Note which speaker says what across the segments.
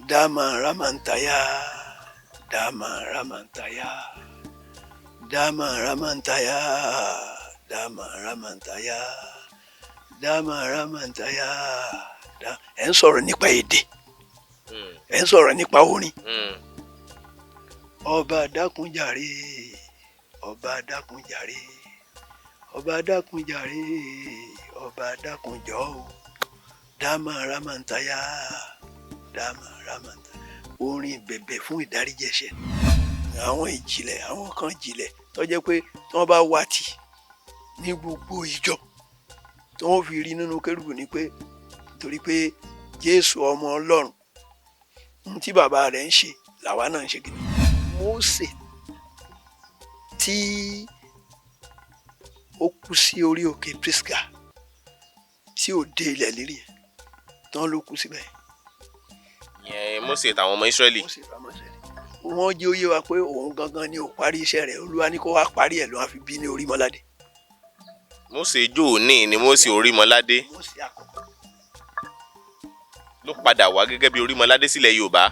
Speaker 1: Dama Ramantaya, Dama Ramantaya, Dama Ramantaya, Dama Ramantaya, Dama Ramantaya. Ẹ ń sọ̀rọ̀ nípa èdè, ẹ ń sọ̀rọ̀ nípa orin. Ọba dákunjàre, ọba dákunjàre, ọba dákunjàre, ọba dákunjọ́ o. Dama Ramantaya, Dama Ramantaya. Orin bẹ̀bẹ̀ fún ìdáríjì ẹ̀ṣẹ̀. Àwọn ìjìnlẹ̀, àwọn kan jìnlẹ̀ tó jẹ́ pé tí wọ́n bá wá tì ní gbogbo ìjọ tí wọ́n fi rí nínú kérúbù ni pé nítorí pé Jésù ọmọ Ọlọ́run tí bàbá rẹ̀ ń ṣe làwa náà ń ṣe kìíní. Mósè tí ó kú sí orí òkè Pisgah tí ò dé ilẹ̀ lérí ẹ̀ tán ló kú síbẹ̀.
Speaker 2: Ìyẹn Mósè tàwọn ọmọ Ísírẹ́lì.
Speaker 1: Wọ́n jẹ́ ó yé wa pé òun gangan ni ò parí iṣẹ́ rẹ̀, Olúwa ní kó wá parí ẹ̀ ló wá fi bí ní Orímọládé.
Speaker 2: Mósè Jóòní ni Mósè Orímọládé ló padà wá gẹ́gẹ́ bí Orímọládé sílẹ̀ Yorùbá.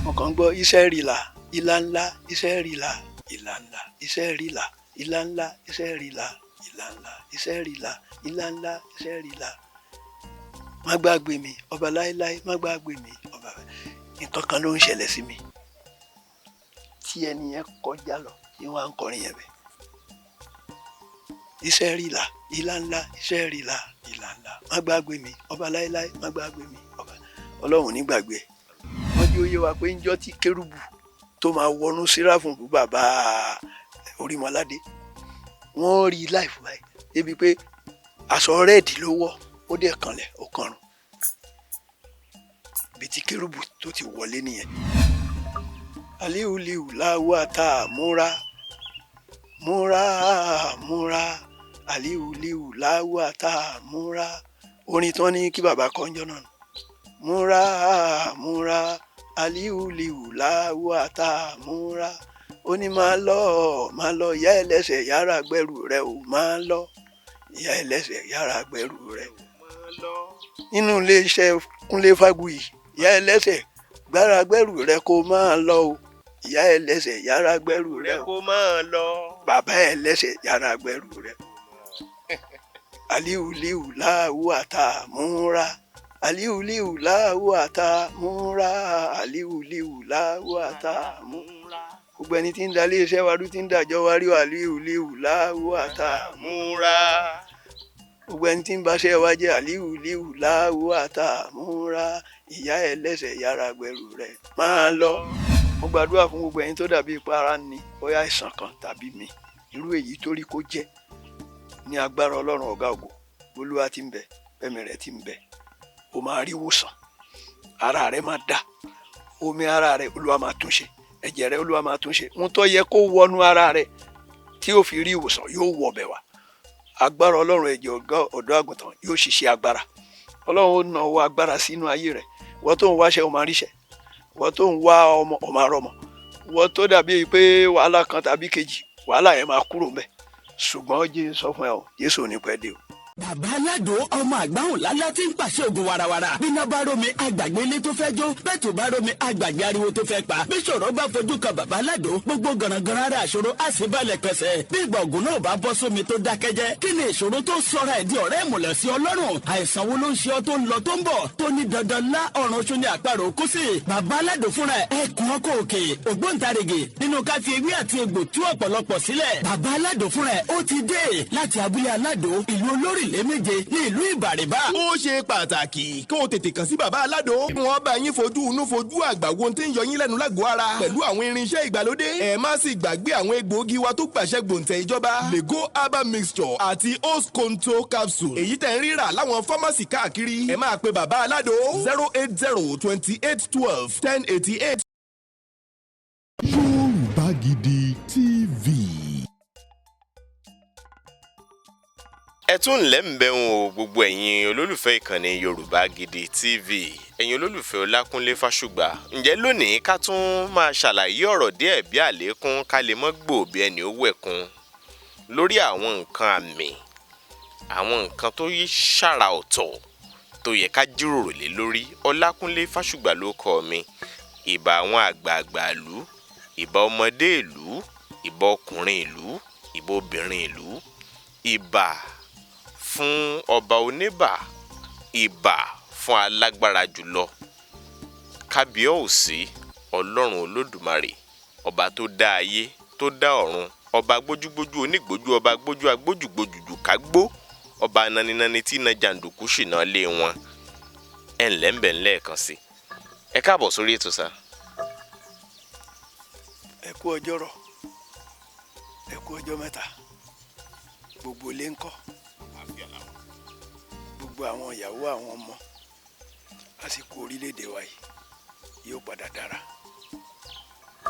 Speaker 1: Wọ́n kàn ń gbọ́ iṣẹ́ rìlà ìlà ńlá, iṣẹ́ rìlà ìlà ńlá, iṣẹ́ rìlà ìlà ńlá, iṣẹ́ rìlà ìlà ńlá, iṣẹ́ rìlà ìlà ńlá, iṣẹ́ rìlà. Má gbàgbé mi ọba láéláé, má gbàgbé mi ọba. Nǹkan kan ló ń ṣẹlẹ̀ sí mi tí ẹni yẹn kọjá lọ tí wọ́n á ń kọrin yẹn bẹ́ẹ̀. Iṣẹ́ rìlà ìlà ńlá, iṣẹ́ rìlà ìlà ńlá, má gbàgbé mi ọba láéláé, má gbàgbé mi ọba. Ọlọ́run ní gbàgbé ẹ̀. Wọ́n jẹ́ ó yé wa pé ńjọ́ tí kérúbù tó máa wọnú síráfù fún bàbá Orímọládé wọ́n rí láìfù báyìí débi pé aṣọ rẹ́ẹ̀dì ló wọ̀ ó dẹ̀ kanlẹ̀ ó kọrùn bí ti kérúbù tó ti wọlé nìyẹn. Aliuliu láwọ àtà múra múra múra, aliuliu láwọ àtà múra. Orin tí wọ́n ní kí bàbá kọ́njọ́ náà múra múra, aliuliu láwọ àtà múra. Ó ní máa lọ ìyá ẹlẹ́sẹ̀ yára gbẹ́rù rẹ ò máa lọ, ìyá ẹlẹ́sẹ̀ yára gbẹ́rù rẹ ò máa lọ. Nínú iléeṣẹ́ Kúnlé Fágbuyì, ìyá ẹlẹ́sẹ̀ gbára gbẹ́rù rẹ kó máa lọ o, ìyá ẹlẹ́sẹ̀ yára gbẹ́rù rẹ kó máa lọ, bàbá ẹlẹ́sẹ̀ yára gbẹ́rù rẹ. Aliuliu láwọ àtà múra, aliuliu láwọ àtà múra, aliuliu láwọ àtà múra. Gbogbo ẹni tí ń da iléeṣẹ́ wa rú tí ń dàjọ́ wa rí aliuliu láwọ àtà múra. Gbogbo ẹni tí ń baṣẹ́ wa jẹ́ aliuliu láwọ àtà múra, ìyá ẹlẹ́sẹ̀ yára gbẹ́rù rẹ̀ máa lọ. Mo gbàdúrà fún gbogbo ẹni tó dàbí ipara ní bóyá àìsàn kan tàbí mi irú èyí tó rí kó jẹ́ ní agbára Ọlọ́run ọ̀gá ògo Olúwa tí ń bẹ ẹ̀mí rẹ̀ tí ń bẹ ó máa rí ìwòsàn, ara rẹ̀ máa dá, omi ara rẹ̀ Olúwa máa túnṣe, ẹ̀jẹ̀ rẹ̀ Olúwa máa túnṣe. Ohun tó yẹ kó wọnú ara rẹ̀ tí ó fi rí ìwòsàn yóò wọ ọbẹ̀ wá. Agbára Ọlọ́run ẹ̀jẹ̀ ọ̀dọ́ àgùntàn yóò ṣiṣẹ́ agbára. Ọlọ́run ó na ọwọ́ agbára sínú ayé rẹ̀. Wọ́n tó ń wáṣẹ́ ó máa ríṣẹ́, wọ́n tó ń wá ọmọ ó máa rọ́mọ, wọ́n tó dàbí pé wàhálà kan tàbí kejì wàhálà yẹn máa kúrò ńbẹ̀. Ṣùgbọ́n Jésù sọ fún ẹ o, Jésù ò ní pẹ́ dé o.
Speaker 3: Bàbá Aládò ọmọ àgbáhùn lálá tí ń pàṣẹ ògùn warawara. Bíná bá rómi àgbàgbé ilé tó fẹ́ jó, bẹ́ẹ̀ tó bá rómi àgbàgbé ariwo tó fẹ́ pa. Bí ṣòro bá fojú kan bàbá Aládò, gbogbo gànàgànà ara àṣòro á sì balẹ̀ pẹ̀sẹ̀. Bí ìgbà ògùn náà bá bọ́ sómi tó dákẹ́jẹ́, kí ni ìṣòro tó sọra ẹ̀ di ọ̀rẹ́ ìmùlẹ̀ sí Ọlọ́run? Àìsàn wo ló ń ṣe ọ tó ń lọ tó ń bọ̀ tó ní dandan lá ọ̀run oṣù ní àparò kú sí? Bàbá Aládò fúnra ẹ̀ kún ọkọ̀ òkè ògbóǹtarìgì nínú ká fi ewé àti egbò tú ọ̀pọ̀lọpọ̀ sílẹ̀. Bàbá Aládò fúnra ẹ̀ ó ti dé láti abúlé Aládò ìlú Olórílẹ̀ méje ní ìlú Ìbàrìbà.
Speaker 4: Ó ṣe pàtàkì kí o tètè kàn sí bàbá Aládò. Wọ́n bá yín fojú inú fojú àgbà wo tí ń yọ yín lẹ́nu lágọ̀ọ́ ara pẹ̀lú àwọn irinṣẹ́ ìgbàlódé. Ẹ má sì gbàgbé àwọn egbòogi wa tó gbàṣẹ gbòǹtẹ̀ ìjọba. Lego herbal mixture àti Osconto capsule. Èyí tẹ̀ ń rírà láwọn fámásì káàkiri. Ẹ máa pe bàbá Aládò 08028121088.
Speaker 5: Yorùbá Gidi TV.
Speaker 2: Ẹ tún ńlẹ́ ń bẹ̀ wọn o gbogbo ẹ̀yin olólùfẹ́ ìkànnì Yorùbá Gidi TV, ẹ̀yin olólùfẹ́ Ọlákúnlé Fásùgbà. Ǹjẹ́ lónìí ká tún máa ṣàlàyé ọ̀rọ̀ díẹ̀ bí àlékún ká lè mọ́ gbò bí ẹni ó wẹ̀kún lórí àwọn nǹkan àmì, àwọn nǹkan tó yí ṣàrà ọ̀tọ̀ tó yẹ ká jíròrò lé lórí. Ọlákúnlé Fásùgbà ló kọ mi. ìbà àwọn àgbààgbà ìlú, ìbà ọmọdé ìlú, ìbà ọkùnrin ìlú, ìbà obìnrin ìlú, ìbà fún ọba oníbà, ìbà fún alágbára jùlọ, kábíyèsí ọlọ́run olódùmarè, ọba tó dá ayé tó dá ọ̀run, ọba gbójúgbójú onígbójú, ọba gbójú agbójúgbójújù kágbó, ọba naninani tí iná jàǹdùkú ṣìnà lé wọn. ẹ ǹlẹ́ ń bẹ̀ ńlẹ́ kan sí ẹ káàbọ̀ sórí ètò sá.
Speaker 1: ẹ kú ọjọ́ rọ̀, ẹ kú ọjọ́ mẹ́ta, gbogbo ilé ń kọ́, gbogbo àwọn ìyàwó àwọn ọmọ, àsìkò orílẹ̀-èdè wa yìí yóò padà dára.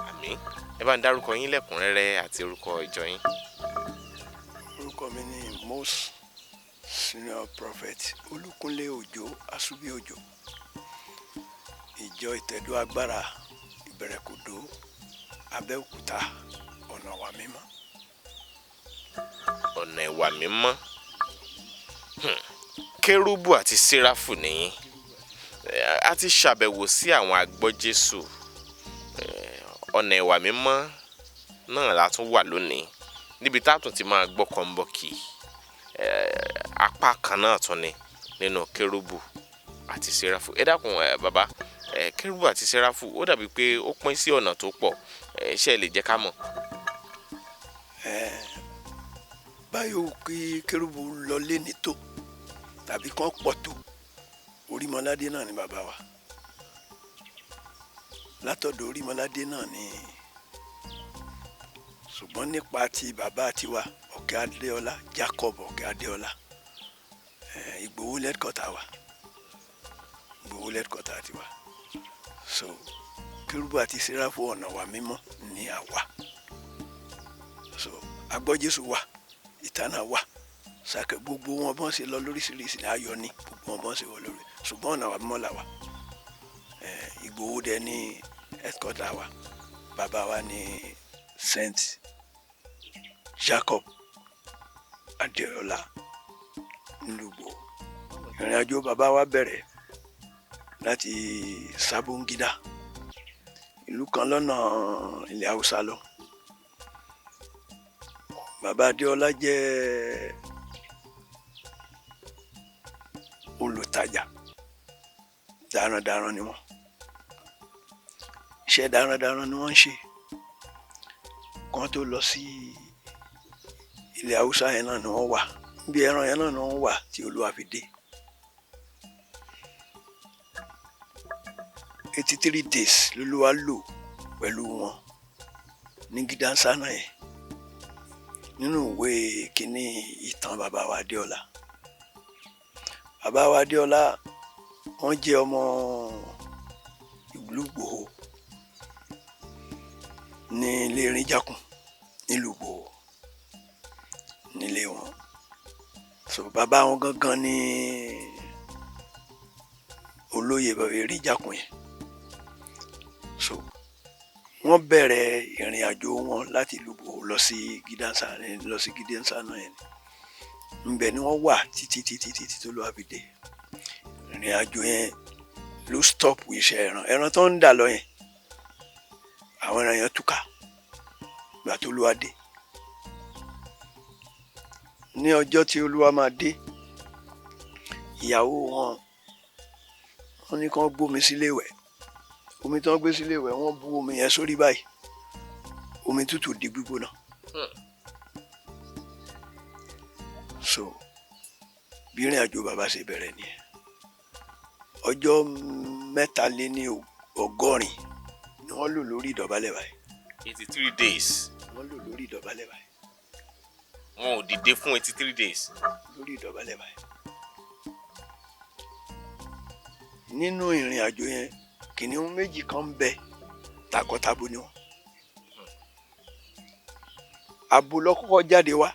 Speaker 2: àmín. ẹ bá ń dárúkọ yín lẹ́kùnrẹ́rẹ́ àti orúkọ ìjọ yín.
Speaker 1: orúkọ mi ni Most Senior Prophet Olúkúnlé Òjó Àsúbí Òjó, ìjọ ìtẹ̀dó agbára Ìbẹ̀rẹ̀kòdó Abẹ́òkúta ọ̀nà ìwà mímọ́.
Speaker 2: ọ̀nà ìwà mímọ́. kérúbù àti séráfù nìyí. a ti ṣàbẹ̀wò sí àwọn agbọ́jésù. ọ̀nà ìwà mímọ́ náà la tún wà lónìí níbi tá a tún ti máa gbọ́ kọ́ńbọ́ọ̀kì. apá kan náà tún ni nínú kérúbù àti séráfù. ẹ dákun bàbá, kérúbù àti séráfù ó dàbí pé ó pín sí ọ̀nà tó pọ̀, ṣé ẹ lè jẹ́ ká mọ̀.
Speaker 1: báyọ̀ kí kérúbù lọ lé ní tó tàbí kán pọ̀ tó, Orímọládé náà ni bàbá wa. látọ̀dọ̀ Orímọládé náà ni, ṣùgbọ́n nípa ti bàbá tiwa Ọ̀kẹ́ Adéọlá, Jacob Ọ̀kẹ́ Adéọlá, Ìgbòho lẹ́dkọ́tà wa, Ìgbòho lẹ́dkọ́tà tiwa. so kérúbù àti séráfù ọ̀nà wa mímọ́ ni àwa. so agbọ́jésù wa, ìtànà wa, sàkẹ́ gbogbo wọn bọ́n ṣe lọ lóríṣiríṣi ní ayọ̀ ní gbogbo wọn bọ́n ṣe wọ lórí, ṣùgbọ́n ọ̀nà wa mímọ́ là wa. Ìgbòho dẹ ní ẹ̀dkọ́tà wa, bàbá wa ní Saint Jacob Adéọlá nílùú. ìrìn àjò bàbá wa bẹ̀rẹ̀ láti Sabongida, ìlú kan lọ́nà ilẹ̀ Haúsá lọ. bàbá Adéọlá jẹ́ olùtajà, darandaran ni wọ́n, iṣẹ́ darandaran ni wọ́n ń ṣe. kan tó lọ sí ilẹ̀ Haúsá yẹn náà ni wọ́n wà, bí ẹran yẹn náà ni wọ́n wà tí Olúwa fi dé. 83 days lÓlúwa lò pẹ̀lú wọn ní Gídánsánà yẹn, nínú ìwé kínní ìtàn bàbá wa Adéọlá. bàbá wa Adéọlá wọ́n jẹ́ ọmọ ìlú Ìgbòho ní ilé Irinjákùn nílùú Ìgbòho nílé wọn. so bàbá wọn gangan ní olóyè bàbá Irinjákùn yẹn. so wọ́n bẹ̀rẹ̀ ìrìn àjò wọn láti ìlú Ìgbòho lọ sí Gídánsánà yẹn. ńbẹ̀ ni wọ́n wà títí tó lọ́wọ́ fi dé. ìrìn àjò yẹn ló stop iṣẹ́ ẹran tó ń dà lọ yẹn. àwọn ẹran yẹn túká gbà tó Olúwa dé. ní ọjọ́ tí Olúwa máa dé, ìyàwó wọn ní kán gbómi sílé ìwẹ̀. omi tí wọ́n gbé sílé ìwẹ̀, wọ́n bu omi yẹn sórí báyìí, omi tútù di gbígbóná. so bí ìrìn àjò bàbá ṣe bẹ̀rẹ̀ nìyẹn. ọjọ́ 83 ni wọ́n lò lórí ìdọ̀bálẹ̀ báyìí.
Speaker 2: 83 days.
Speaker 1: wọ́n lò lórí ìdọ̀bálẹ̀ báyìí.
Speaker 2: wọn ò dìde fún 83 days.
Speaker 1: lórí ìdọ̀bálẹ̀ báyìí. nínú ìrìn àjò yẹn, kìnìún méjì kan ń bẹ, takọtabo ni wọn. abo ló kọ́kọ́ jáde wá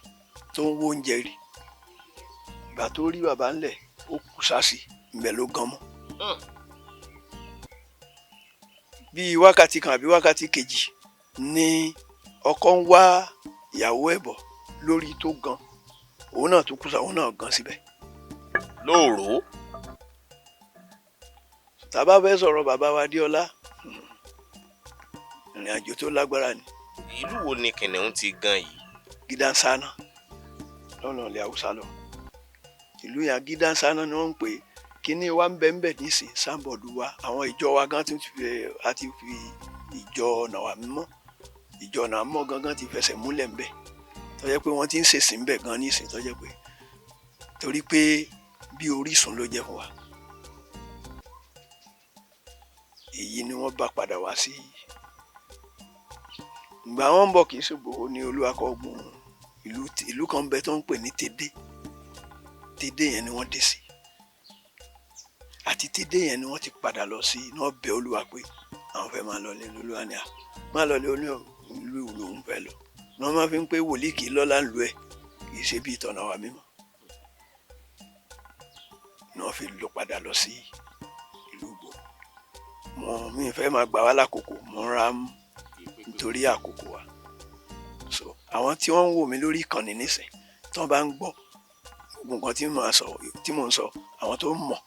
Speaker 1: tó ń wó oúnjẹ rí. ìgbà tó rí bàbá ńlẹ̀, ó kú sásì, ńbẹ̀ ló gan mọ́. bíi wákàtí kan àbí wákàtí kejì ni ọkọ ń wá ìyàwó ẹ̀ bọ̀ lórí tó gan, òun náà tó kú sá, òun náà gan síbẹ̀.
Speaker 2: lóòrò.
Speaker 1: tàbá fẹ́ sọ̀rọ̀ bàbá wa Adéọlá, ìrìn àjò tó lágbára ni.
Speaker 2: ìlú wo ni kìnìún ti gan yìí?
Speaker 1: Gídánsánà lọ́nà ilẹ̀ Haúsá lọ. Ìlú yẹn Gídánsánà ni wọ́n ń pè é. Kíní wa ń bẹ nísìn sáńbọ̀dù wa àwọn ìjọ wa gan ti fi ìjọ ọ̀nà wa mímọ́ ìjọ ọ̀nà mímọ́ gangan ti fẹsẹ̀ múlẹ̀ ńbẹ̀ tó jẹ́ pé wọ́n ti ń ṣèsìn ńbẹ̀ gan nísìn tó jẹ́ pé torí pé bí orísun ló jẹ́ fún wa. Èyí ni wọ́n bá padà wá sí. Ìgbà wọn ń bọ̀ kì í ṣògbó ní Olúwakọ̀gbùn ìlú kan bẹ tó ń pè ní Tédé. Tédé yẹn ni wọ́n dé sí. Àti Tédé yẹn ni wọ́n ti padà lọ sí iná bẹ Olúwa pé àwọn fẹ́ máa lọ lé Olúwa ní à máa lọ lé ìlú lòún fẹ́ lọ. Ní wọ́n máa fi ń pé wòlíì kì í lọ́lá ń lu ẹ̀ kì í ṣe bí ìtọ̀nà wa mímọ́. Ní wọ́n fi lọ padà lọ sí ìlú Ìgbò. Mi fẹ́ máa gbà wá lákòókò mo ń ra nítorí àkókò wa. So àwọn tí wọ́n ń wò mí lórí ìkànnì nísìn tí wọ́n bá ń gbọ́ gbogbo nǹkan tí mò ń sọ àwọn tó mọ̀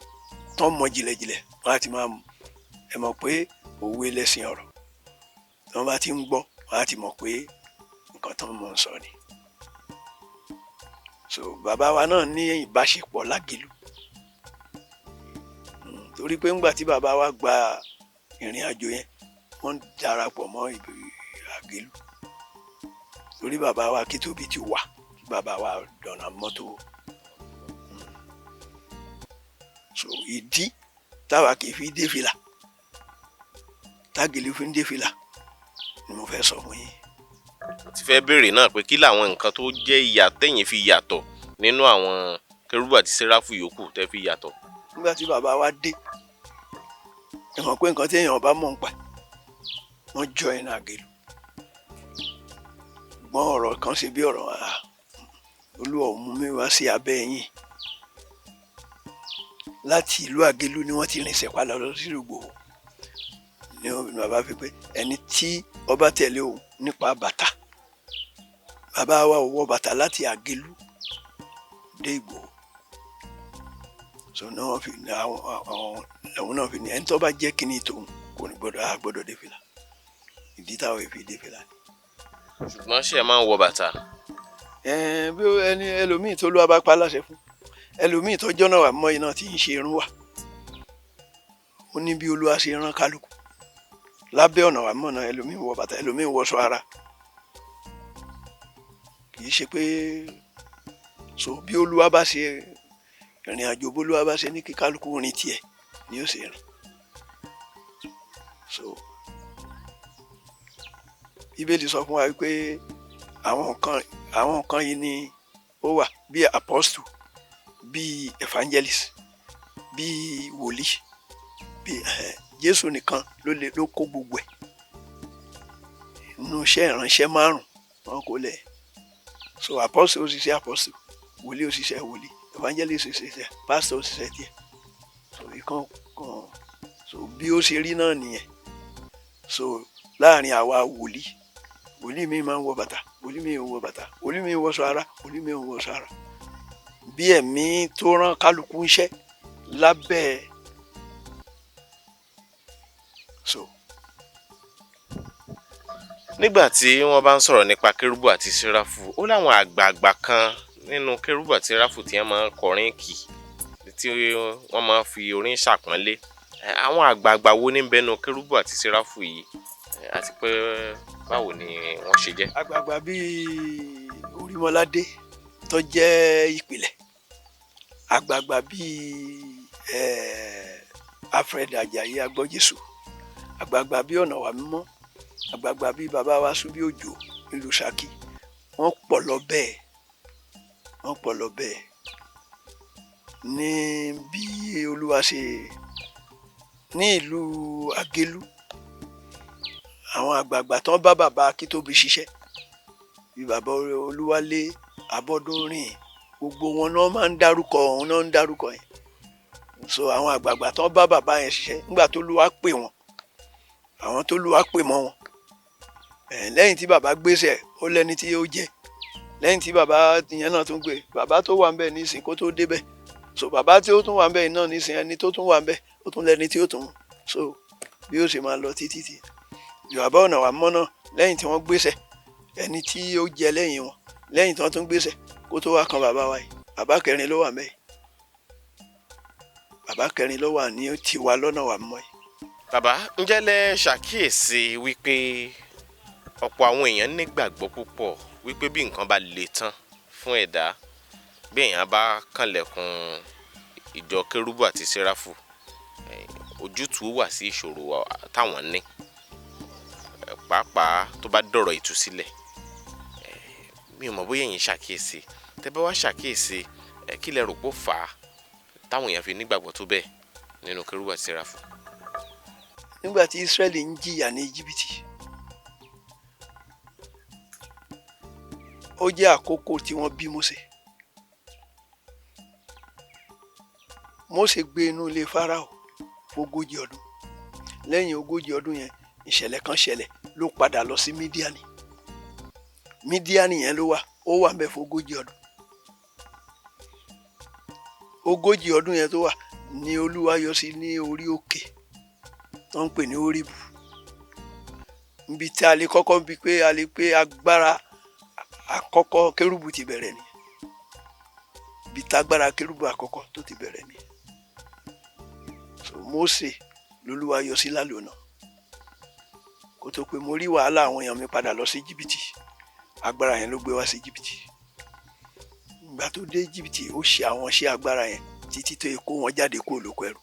Speaker 1: tán mọ̀ jìlẹ̀jìlẹ̀ wọ́n á ti máa ẹ mọ̀ pé òwe lẹ́sìn ọ̀rọ̀ tí wọ́n bá ti ń gbọ́ wọ́n á ti mọ̀ pé nǹkan tán mọ̀ ń sọ ni. So bàbá wa náà ní ìbáṣepọ̀ Lágẹ̀lú torí pé ńgbà tí bàbá wa gba ìrìn àjò yẹn wọ́n darapọ̀ mọ́ Àgẹ̀lú torí bàbá wa Kítóbi ti wà kí bàbá wa dọ̀nà mọ́tò. So ìdí táwa kì í fi dé fìlà t'Àgẹ̀lú fi ń dé fìlà ni mo fẹ́ sọ fún yín.
Speaker 2: mo ti fẹ́ béèrè náà pé kí làwọn nǹkan tó jẹ́ ìyà tẹ̀yin fi yàtọ̀ nínú àwọn Kérúbù àti Séráfù yòókù tẹ́ fi yàtọ̀.
Speaker 1: Nígbà tí bàbá wa dé ẹ mọ̀ pé nǹkan tí èèyàn bá mọ̀ ń pa wọ́n jọ ẹ̀nà Àgẹ̀lú gbọ́n ọ̀rọ̀ kan ṣe bí ọ̀rọ̀ Olúwa ò mú mi wá sí abẹ́ yín láti ìlú Àgẹ̀lú ni wọ́n ti rìnsẹ̀ padà lọ sí Ìgbòho ni bàbá fi pé ẹni tí ọba tẹ̀lé òun nípa bàtà bàbá wa ò wọ bàtà láti Àgẹ̀lú dé Ìgbòho. So náà wọ́n fi àwọn náà fi ní ẹni tó bá jẹ́ kíní tòun kò ní gbọ́dọ̀ dé fìlà ìdí táwọn èèyàn fi dé fìlà ni.
Speaker 2: ṣùgbọ́n ṣé ẹ máa ń wọ bàtà?
Speaker 1: Bí ẹni ẹlòmíì tó ló bá pa láṣẹ fún ẹlòmíì tó jọ́nà wà mọ́ iná tí ń ṣe irun wà ó ní bí Olúwa ṣe rán kálukú lábẹ́ ọ̀nà wà mọ́ náà ẹlòmíì wọ bàtà ẹlòmíì wọṣọ ara kì í ṣe pé so bí Olúwa bá ṣe ìrìn àjò bólúwa bá ṣe ní kí kálukú rìn tiẹ̀ ni ó ṣe rìn. So Bíbélì sọ fún wa wípé àwọn nǹkan yìí ni ó wà bí apostle bí evangelist bí wòlíì bí Jésù nìkan ló kó gbogbo ẹ̀ inú iṣẹ́ ìránṣẹ́ márùn wọn kò lẹ̀. So apostle ó ṣiṣẹ́ apostle wòlíì ó ṣiṣẹ́ wòlíì evangelist ó ṣiṣẹ́ pastor ó ṣiṣẹ́ tiẹ̀. So ìkan so bí ó ṣe rí náà nìyẹn. So láàrin àwa wòlíì mi máa ń wọ bàtà wòlíì mi ò wọ bàtà wòlíì mi ò wọṣọ ara wòlíì mi ò wọṣọ ara bí ẹ̀mí tó rán kálukú iṣẹ́ lábẹ́. So
Speaker 2: nígbà tí wọ́n bá ń sọ̀rọ̀ nípa Kérúbù àti Séráfù ó láwọn àgbààgbà kan nínú Kérúbù àti Séráfù tí wọ́n máa ń kọrin kì tí wọ́n máa ń fi orin ṣàpọ́nlé. Àwọn àgbààgbà wo ní bẹnu Kérúbù àti Séráfù yìí àti pé báwo ni wọ́n ṣe jẹ́?
Speaker 1: Àgbààgbà bíi Orímọládé tó jẹ́ ìpìlẹ̀ àgbààgbà bíi Alfred Ajayi Agbọ́jésù àgbààgbà bíi Ọ̀nà wà mímọ́ àgbààgbà bíi bàbá wa Súbí Òjò nílùú Ṣakí wọ́n pọ̀ lọ bẹ́ẹ̀ ní bí Olúwa ṣe ní ìlú Àgẹ̀lú àwọn àgbààgbà tán bá bàbá Kítóbi ṣiṣẹ́ bí bàbá Olúwalé Abọ́dúnrìn gbogbo wọn náà máa ń dárúkọ yẹn. So àwọn àgbààgbà tán bá bàbá yẹn ṣiṣẹ́ nígbà tó Olúwa pè wọ́n àwọn tó Olúwa pè mọ́ wọn lẹ́yìn tí bàbá gbéṣẹ́ ó lẹ́ni tí ó jẹ́ lẹ́yìn tí bàbá yẹn náà tún gbé bàbá tó wà ń bẹ̀ nísìn kó tó débẹ̀ so bàbá tí ó tún wà ń bẹ̀ náà nísìn ẹni tó tún wà ń bẹ̀ ó tún lẹ́ni tí ó tún so bí ó ṣe máa lọ títí Yorùbá ọ̀nà wà mọ́ náà lẹ́yìn tí wọ́n gbéṣẹ́ ẹni tí ó jẹ lẹ́yìn wọn lẹ́yìn tí wọ́n tún gbéṣẹ́ kó tó wá kan bàbá wa yìí bàbá kẹrin ló wà mẹ́yìn bàbá kẹrin ló wà ní tiwa lọ́nà wà mọ́ yìí.
Speaker 2: bàbá ǹjẹ́ lẹ ṣàkíyèsí wípé ọ̀pọ̀ àwọn èèyàn nígbàgbọ́ púpọ̀ wípé bí nǹkan bá le tán fún ẹ̀dá bí èèyàn bá kànlẹ̀kùn ìjọ kérúbù àti séráfù ojútùú wà sí ìṣòro táwọn ní pàápàá tó bá dọ̀rọ̀ ìtúsílẹ̀ mi ò mọ̀ bóyá ẹ̀yin ṣàkíyèsí tẹ́ bá wá ṣàkíyèsí kí lẹ rò pó fà á táwọn èèyàn fi nígbàgbọ́ tó bẹ́ẹ̀ nínú kérúbù àti séráfù.
Speaker 1: nígbà tí Ísírẹ́lì ń jìyà ní Íjíbítì ó jẹ́ àkókò tí wọ́n bí Mósè gbé inú ilé Fáráò fógójì ọdún lẹ́yìn ogójì ọdún yẹn ìṣẹ̀lẹ̀ kan ṣẹlẹ̀ ló padà lọ sí Mídíánì yẹn ló wà ó wà ńbẹ̀ fógójì ọdún ogójì ọdún yẹn tó wà ní Olúwa yọ sí ní orí òkè tó ń pè ní Óríbù níbi tí a lè kọ́kọ́ bí pé a lè pé agbára àkọ́kọ́ kérúbù ti bẹ̀rẹ̀ ni bí tágbára kérúbù àkọ́kọ́ tó ti bẹ̀rẹ̀ ni so Mósè lolúwa yọ sí lálùnà kó tó pé mo rí wàhálà àwọn èèyàn mi padà lọ sí Íjíbítì agbára yẹn ló gbé wá sí Íjíbítì ìgbà tó dé Íjíbítì ó ṣe àwọn iṣẹ́ agbára yẹn títí tó kó wọn jáde kúrò lóko ẹrú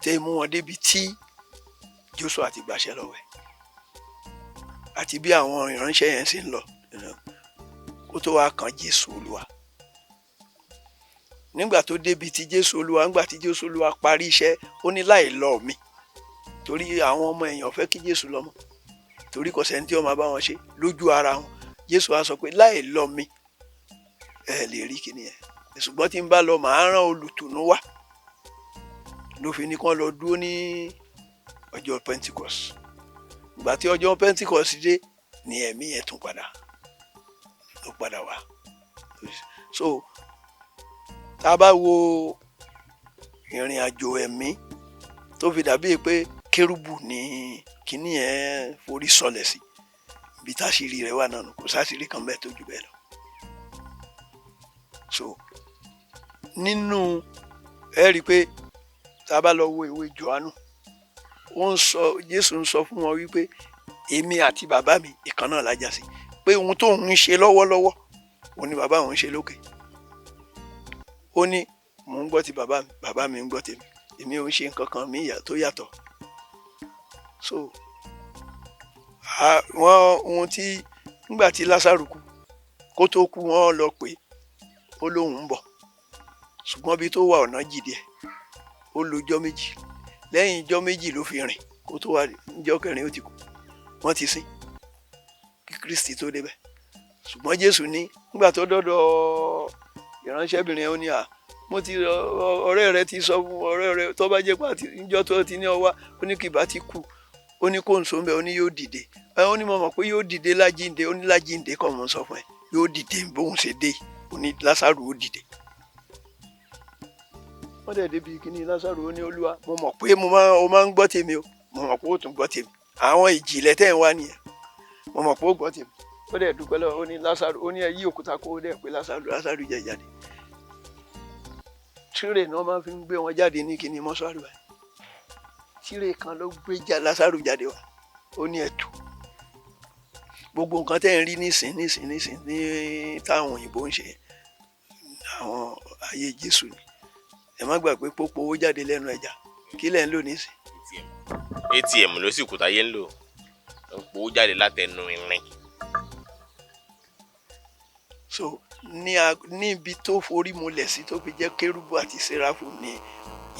Speaker 1: tẹ́ mú wọn débi tí Jóṣúà ti gbàṣẹ lọ́wọ́ ẹ̀ àti bí àwọn ìránṣẹ́ yẹn sì ń lọ kó tó wá kan Jésù Olúwa nígbà tó débi tí Jésù Olúwa nígbà tí Jésù Olúwa parí iṣẹ́ ó ní láì lọ mi torí àwọn ọmọ èèyàn fẹ́ kí Jésù lọ mọ́ torí kò sẹ́ni tí ó máa bá wọn ṣe lójú ara wọn Jésù á sọ pé láì lọ mi ẹ lè rí kíni ẹ ṣùgbọ́n tí n bá lọ màá rán olùtùnú wá ló fi ní kán lọ dúró ní ọjọ́ Pentecost ìgbà tí ọjọ́ Pentecost dé ní ẹ̀mí yẹn tún padà ló padà wá so tá a bá wo ìrìn àjò ẹ̀mí tó fi dàbí pé kérúbù ní kíní ẹ̀ forí sọlẹ̀ sí ibi táṣírí rẹ̀ wà náà kò sáṣírí kan bẹ́ẹ̀ tó jù bẹ́ẹ̀ lọ so nínú ẹ rí i pé tá a bá lọ wo ìwé Jòhánù Jésù ń sọ fún wọn wípé èmi àti bàbá mi ìkan náà la já sí pé ohun tó ń ṣe lọ́wọ́lọ́wọ́ òun ni bàbá òun ṣe lókè ó ní mò ń gbọ́ ti bàbá mi ń gbọ́ tèmi èmi ò ń ṣe nǹkan kan mi tó yàtọ̀ so ohun tí nígbà tí Lásárù kú kó tó kú wọ́n lọ pé ó lóun ń bọ̀ ṣùgbọ́n bí tó wà ọ̀nà jìdí ẹ̀ ó lo ijọ́ méjì lẹ́yìn ijọ́ méjì ló fi rìn kó tó wà ijọ́ kẹrin ó ti kú wọ́n ti sin kí Kristi tó débẹ̀ ṣùgbọ́n Jésù ní nígbà tó dọ́dọ̀ ìránṣẹ́bìnrin ó ní mo ti ọ̀rẹ́ rẹ ti sọ fún ọ̀rẹ́ rẹ tó bá jẹ́ pàtí níjọ́ tó ti ní ọwá ó ní kì bá ti kú ó ní kó n so ń bẹ ó ní yóò dìde ó ní mo mọ̀ pé yóò dìde lájínde ó ní lájínde kọ́ mo sọ fún ẹ yóò dìde bóun ṣe dé ó ní Lásárù ó dìde wọ́n dẹ̀ débi kíní Lásárù ó ní Olúwa mo mọ̀ pé o máa ń gbọ́ tèmi o mo mọ̀ pé ó tún gbọ́ tèmi àwọn ìjìnlẹ̀ tẹ́ ń wá nìyẹn mo mọ̀ pé ó gbọ́ tèmi ó dẹ̀ dúpẹ́ lọ́wọ́ ó ní Lásárù ó ní ẹ yí òkúta kó dẹ̀ pé Lásárù jẹ jáde tírè náà máa fi ń gbé wọn jáde ní kíní mọ́ṣúárì wa tírè kan ló gbé Lásárù jáde wá ó ní ẹ̀tù gbogbo nǹkan tẹ́ ń rí nísìn ní táwọn òyìnbó ń ṣe àwọn ayé Jésù ni ẹ má gbàgbé pópó owó jáde lẹ́nu ẹja kí lẹ́ ń lò nísìn.
Speaker 2: ATM ló sì kù táyé ń lò owó jáde látẹnu irin.
Speaker 1: so níbi tó forí molẹ̀ sí tó fi jẹ́ kérúbù àti séráfù ní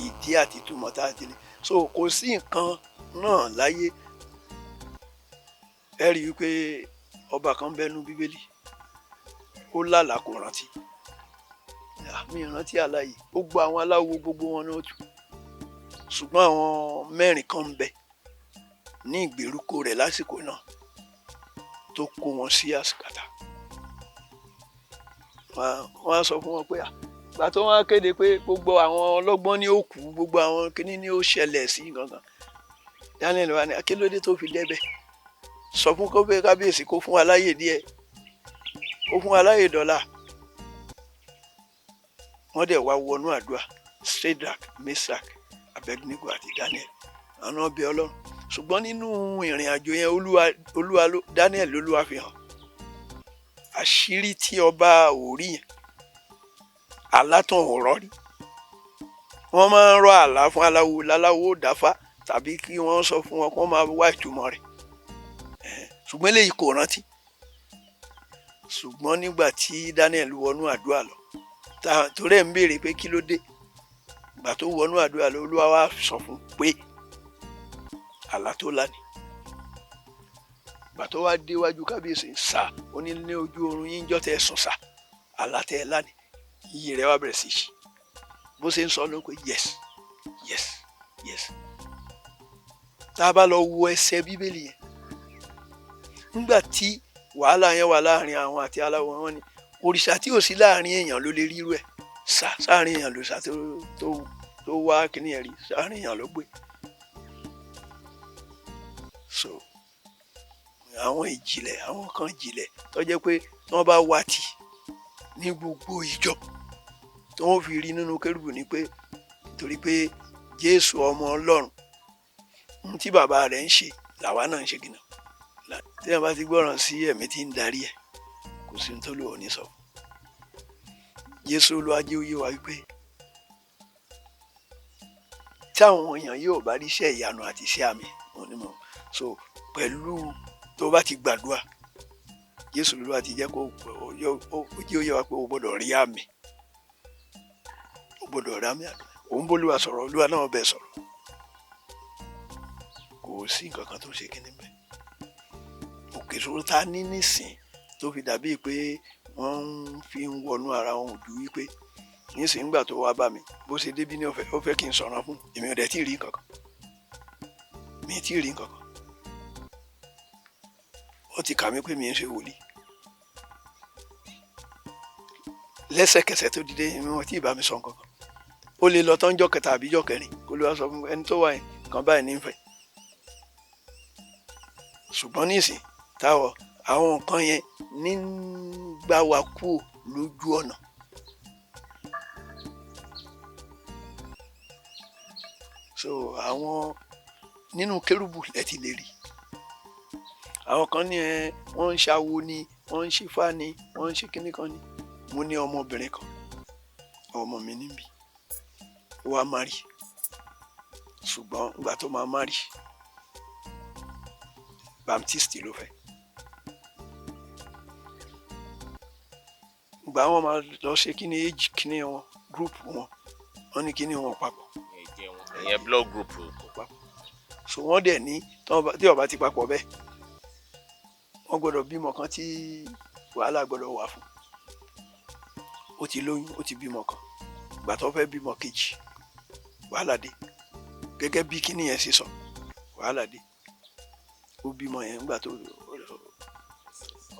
Speaker 1: ìdí àti túmọ̀ tá a ti lè so kò sí nǹkan náà láyé ẹ rí i pé ọba kan bẹnu Bíbélì ó lálàá kò rántí mi rántí àlá yìí ó gbọ́ àwọn aláwo gbogbo wọn náà tù ṣùgbọ́n àwọn mẹ́rin kan ń bẹ ní ìgbèríko rẹ̀ lásìkò náà tó kó wọn sí àsìkàtà wọ́n á sọ fún wọn pé ìgbà tó wọ́n á kéde pé gbogbo àwọn ọlọ́gbọ́n ní ó kú gbogbo àwọn kìíní ní ó ṣẹlẹ̀ sí gangan Daniel wá ní akílódé tó fi débẹ̀ sọ fún kábíyèsí kó fún wa láyè díẹ̀ kó fún wa láyè dọ́là. Wọ́n dẹ̀ wá wọnú àdúrà Shadrach, Meshach, Abednego àti Daniel àwọn náà bẹ Ọlọ́run ṣùgbọ́n nínú ìrìn àjò yẹn Daniel lolúwa fi hàn àṣírí tí ọba ò rí yẹn alátàn ò rọ́ rí. Wọ́n máa ń rọ àlá fún aláwo dáfá tàbí kí wọ́n sọ fún wọn kí wọ́n máa wá ìtumọ̀ rẹ̀ ṣùgbọ́n eléyìí kò rántí. Ṣùgbọ́n nígbà tí Daniel wọnú àdúrà lọ torí ẹ̀ ń béèrè pé kí ló dé ìgbà tó wọnú àdúrà lọ Olúwa wá sọ fún pé àlá tó lá ni. Ìgbà tó wá déwájú kábíyèsí sá ó ní ní ojú oorun yín jọ́ tẹ́ ẹ sùn sá àlá tẹ́ ẹ lá ni iyì rẹ̀ wá bẹ̀rẹ̀ sí í ṣí bó ṣe ń sọ ló pé yes yes yes. Tá a bá lọ wo ẹsẹ̀ bíbélì yẹn nígbà tí wàhálà yẹn wà láàrin àwọn àti aláwọ̀ wọn ni òrìṣà tí ò sí láàrin èèyàn ló lè rírú ẹ̀ sáàrin èèyàn lòṣà tó wá kíní ẹ̀ rí sáàrin èèyàn ló gbé. So àwọn ìjìnlẹ̀ àwọn kan jìnlẹ̀ tó jẹ́ pé tí wọ́n bá wá tì ní gbogbo ìjọ tí wọ́n fi rí nínú kérúbù ni pé torí pé Jésù ọmọ Ọlọ́run ohun tí bàbá rẹ̀ ń ṣe làwa náà ń ṣe gìnà tí wọ́n bá ti gbọ́ràn sí ẹ̀mí tí ń darí ẹ̀ kò sí tó lò ó ní sọ. Jésù olúwàjẹ́ oyé wa wípé tí àwọn èèyàn yóò bá rí iṣẹ́ ìyanu àti iṣẹ́ àmì onímọ̀ so pẹ̀lú tó bá ti gbàdúrà Jésù olúwa ti jẹ́ kó jẹ́ oyé wa pé o gbọ́dọ̀ rí àmì o gbọ́dọ̀ rí àmì àdúrà òun bólúwa sọ̀rọ̀ olúwa náà bẹ̀ sọ̀rọ̀ kò sí nǹkan kan tó ṣe kíní bẹ́ẹ̀. Òkè ìṣòro ta ní nísìn tó fi dàbí pé wọ́n fi ń wọnú ara wọn ojú wípé nísìnyí gbà tó wá bá mi bó ṣe débí ní ó fẹ́ kí n sọ̀rọ̀ fún èmi ò dẹ̀ tí ì rí nǹkan kan mi ì tí ì rí nǹkan kan ó ti kà mí pé mi ń ṣe wòlíì lẹ́sẹ̀kẹsẹ̀ tó dìde èmi wọn tí ì bá mi sọ nǹkan kan ó lè lọ tán jọ́ kẹta àbí jọ́ kẹrin kó lè wá sọ fún ẹni tó wà yẹn kan báyìí nífẹ̀ẹ́ ṣùgbọ́n nísìn táwọn àwọn nǹkan yẹn ní gbà wá kúrò lójú ọ̀nà. So àwọn nínú kérúbù lẹ ti lè rí àwọn kan ní wọ́n ń ṣàwo ni wọ́n ń ṣífá ni wọ́n ń ṣe kíní kan ni. Mo ní ọmọbìnrin kan ọmọ mi níbí ó wá márì ṣùgbọ́n ìgbà tó máa márì Baptist ló fẹ́. Ìgbà wọn máa lọ ṣe kíní age kíní wọn group wọn ní kíní wọn papọ̀.
Speaker 2: ìyẹn blood group.
Speaker 1: So wọ́n dẹ̀ ní tí ó bá ti papọ̀ bẹ́ẹ̀ wọ́n gbọ́dọ̀ bímọ kan tí wàhálà gbọ́dọ̀ wà fún. Ó ti lóyún ó ti bímọ kan ìgbà tó fẹ́ bímọ kejì wàhálà dé gẹ́gẹ́ bí kíní yẹn ṣe sọ wàhálà dé. Ó bímọ yẹn nígbà tó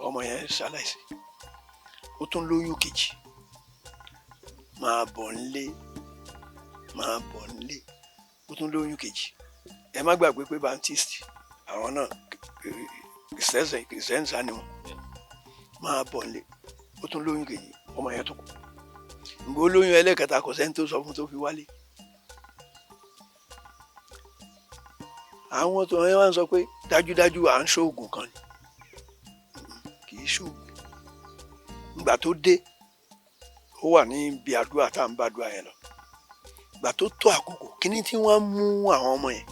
Speaker 1: ọmọ yẹn ṣaláìsí ó tún lóyún kejì máa bọ̀ nílé ó tún lóyún kejì. Ẹ má gbàgbé pé Baptist àwọn náà kìrìsìtẹ́nì ni wọn máa bọ̀ nílé ó tún lóyún kejì ọmọ yẹn tó kù. Ìgbà ó lóyún ẹlẹ́kẹta kò sẹ́ni tó sọ fún tó fi wálé. Àwọn tó yẹn wá ń sọ pé dájúdájú à ń ṣoògùn kan ni kì í ṣoògùn. Ìgbà tó dé ó wà níbi àdúrà tá à ń bá àdúrà yẹn lọ. Ìgbà tó tó àkókò kíní tí wọ́n mú àwọn ọmọ yẹn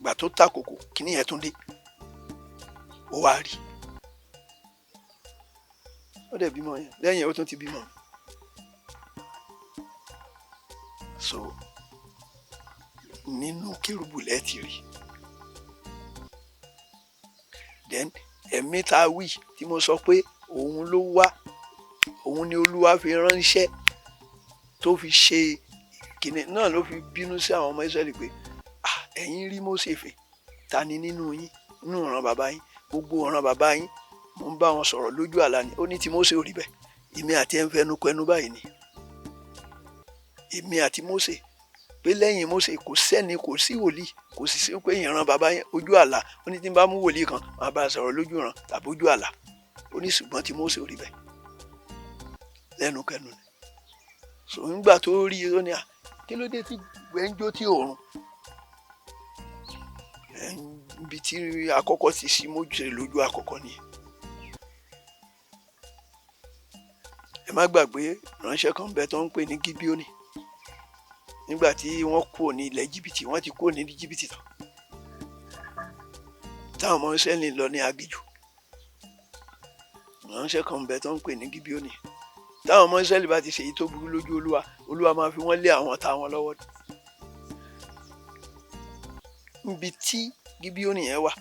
Speaker 1: ìgbà tó tó àkókò kíní yẹn tún dé ó wá rí ó dẹ̀ bímọ yẹn lẹ́yìn ó tún ti bímọ. So nínú kérúbù lẹ́ẹ̀tì rí. Then ẹ̀mí tá a wí tí mo sọ pé òun ló wá òun ni Olúwa fi ránṣẹ́ tó fi ṣe kíní náà ló fi bínú sí àwọn ọmọ Ísírẹ́lì pé ẹ̀yin rí Mósè fẹ́ ta ni nínú yín nínú ọ̀ràn bàbá yín gbogbo ọ̀ràn bàbá yín mo ń bá wọn sọ̀rọ̀ lójú àlá ni ó ní tí Mósè ò rí bẹ́ẹ̀ èmi àti ẹ̀ ń fẹnu kẹnu báyìí ni èmi àti Mósè pé lẹ́yìn Mósè kò sẹ́ni kò sí wòlíì kò sì sí pé ìran bàbá yẹn ojú àlá ó ní tí n bá mú wòlíì kan máa bá a sọ̀rọ̀ lójú ìran tàbí ojú àlá ó ní ṣùgbọ́n tí Mósè ò rí bẹ́ẹ̀ lẹ́nu kẹnu ni so nígbà tó rí i ó ní kí ló dé tí gbẹ́ ń jó tí òórùn ibi tí àkọ́kọ́ ti sí Mósè lójú àkọ́kọ́ nìyẹn. Ẹ má gbàgbé ìránṣẹ́ kan bẹ tó ń pè ní Gíbíónì nígbà tí wọ́n kúrò ní ilẹ̀ Íjíbítì wọ́n ti kúrò ní Íjíbítì tán táwọn ọmọ Ísírẹ́lì lọ ní aginjù ìránṣẹ́ kan bẹ tó ń pè ní Gíbíónì táwọn ọmọ Ísírẹ́lì bá ti ṣe èyí tó burú lójú Olúwa máa fi wọ́n lé àwọn ọ̀tá wọn lọ́wọ́ níbi tí Gíbíónì yẹn wà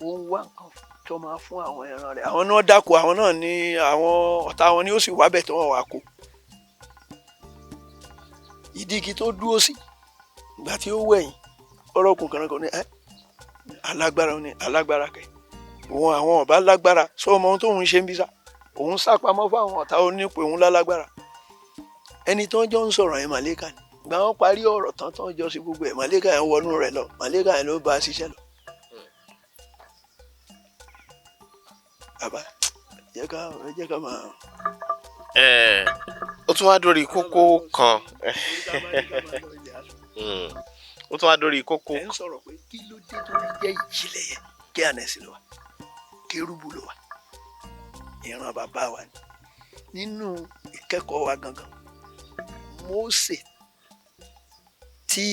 Speaker 1: ó ń wá nǹkan tó máa fún àwọn ẹran rẹ̀ àwọn náà dáko àwọn náà ní àwọn ọ̀tá wọn ni ó sì wábẹ̀ tó wọ́n wá kó ìdí igi tó dúró sí ìgbà tí ó wẹ̀yìn ọ̀rọ̀kùn kan ní alágbára kẹ òun àwọn ọba lágbára sọ ọmọ ohun tóun ṣe ń bí sá òun sápamọ́ fáwọn ọ̀tá onípò òun lálágbára ẹni tó ń jọ ń sọ̀rọ̀ yẹn màlẹ́kà ni ìgbà wọn parí ọ̀rọ̀ tán tó ń jọ sí gbogbo ẹ̀ màlẹ́kà yẹn wọnú rẹ̀ lọ màlẹ́kà yẹn ló bá a ṣiṣẹ́ lọ. bàbá jẹ́ ká máa.
Speaker 2: ó tún wá dórí kókó kan ó tún wá dórí kókó.
Speaker 1: ẹ ń sọ̀rọ̀ pé kí ló dé tó fi jẹ́ ìjìnlẹ̀ yẹn kí ànẹ́sì ló wà kérúbù ló wà ìran bàbá wa ni nínú ìkẹ́kọ̀ọ́ wa gangan Mósè tí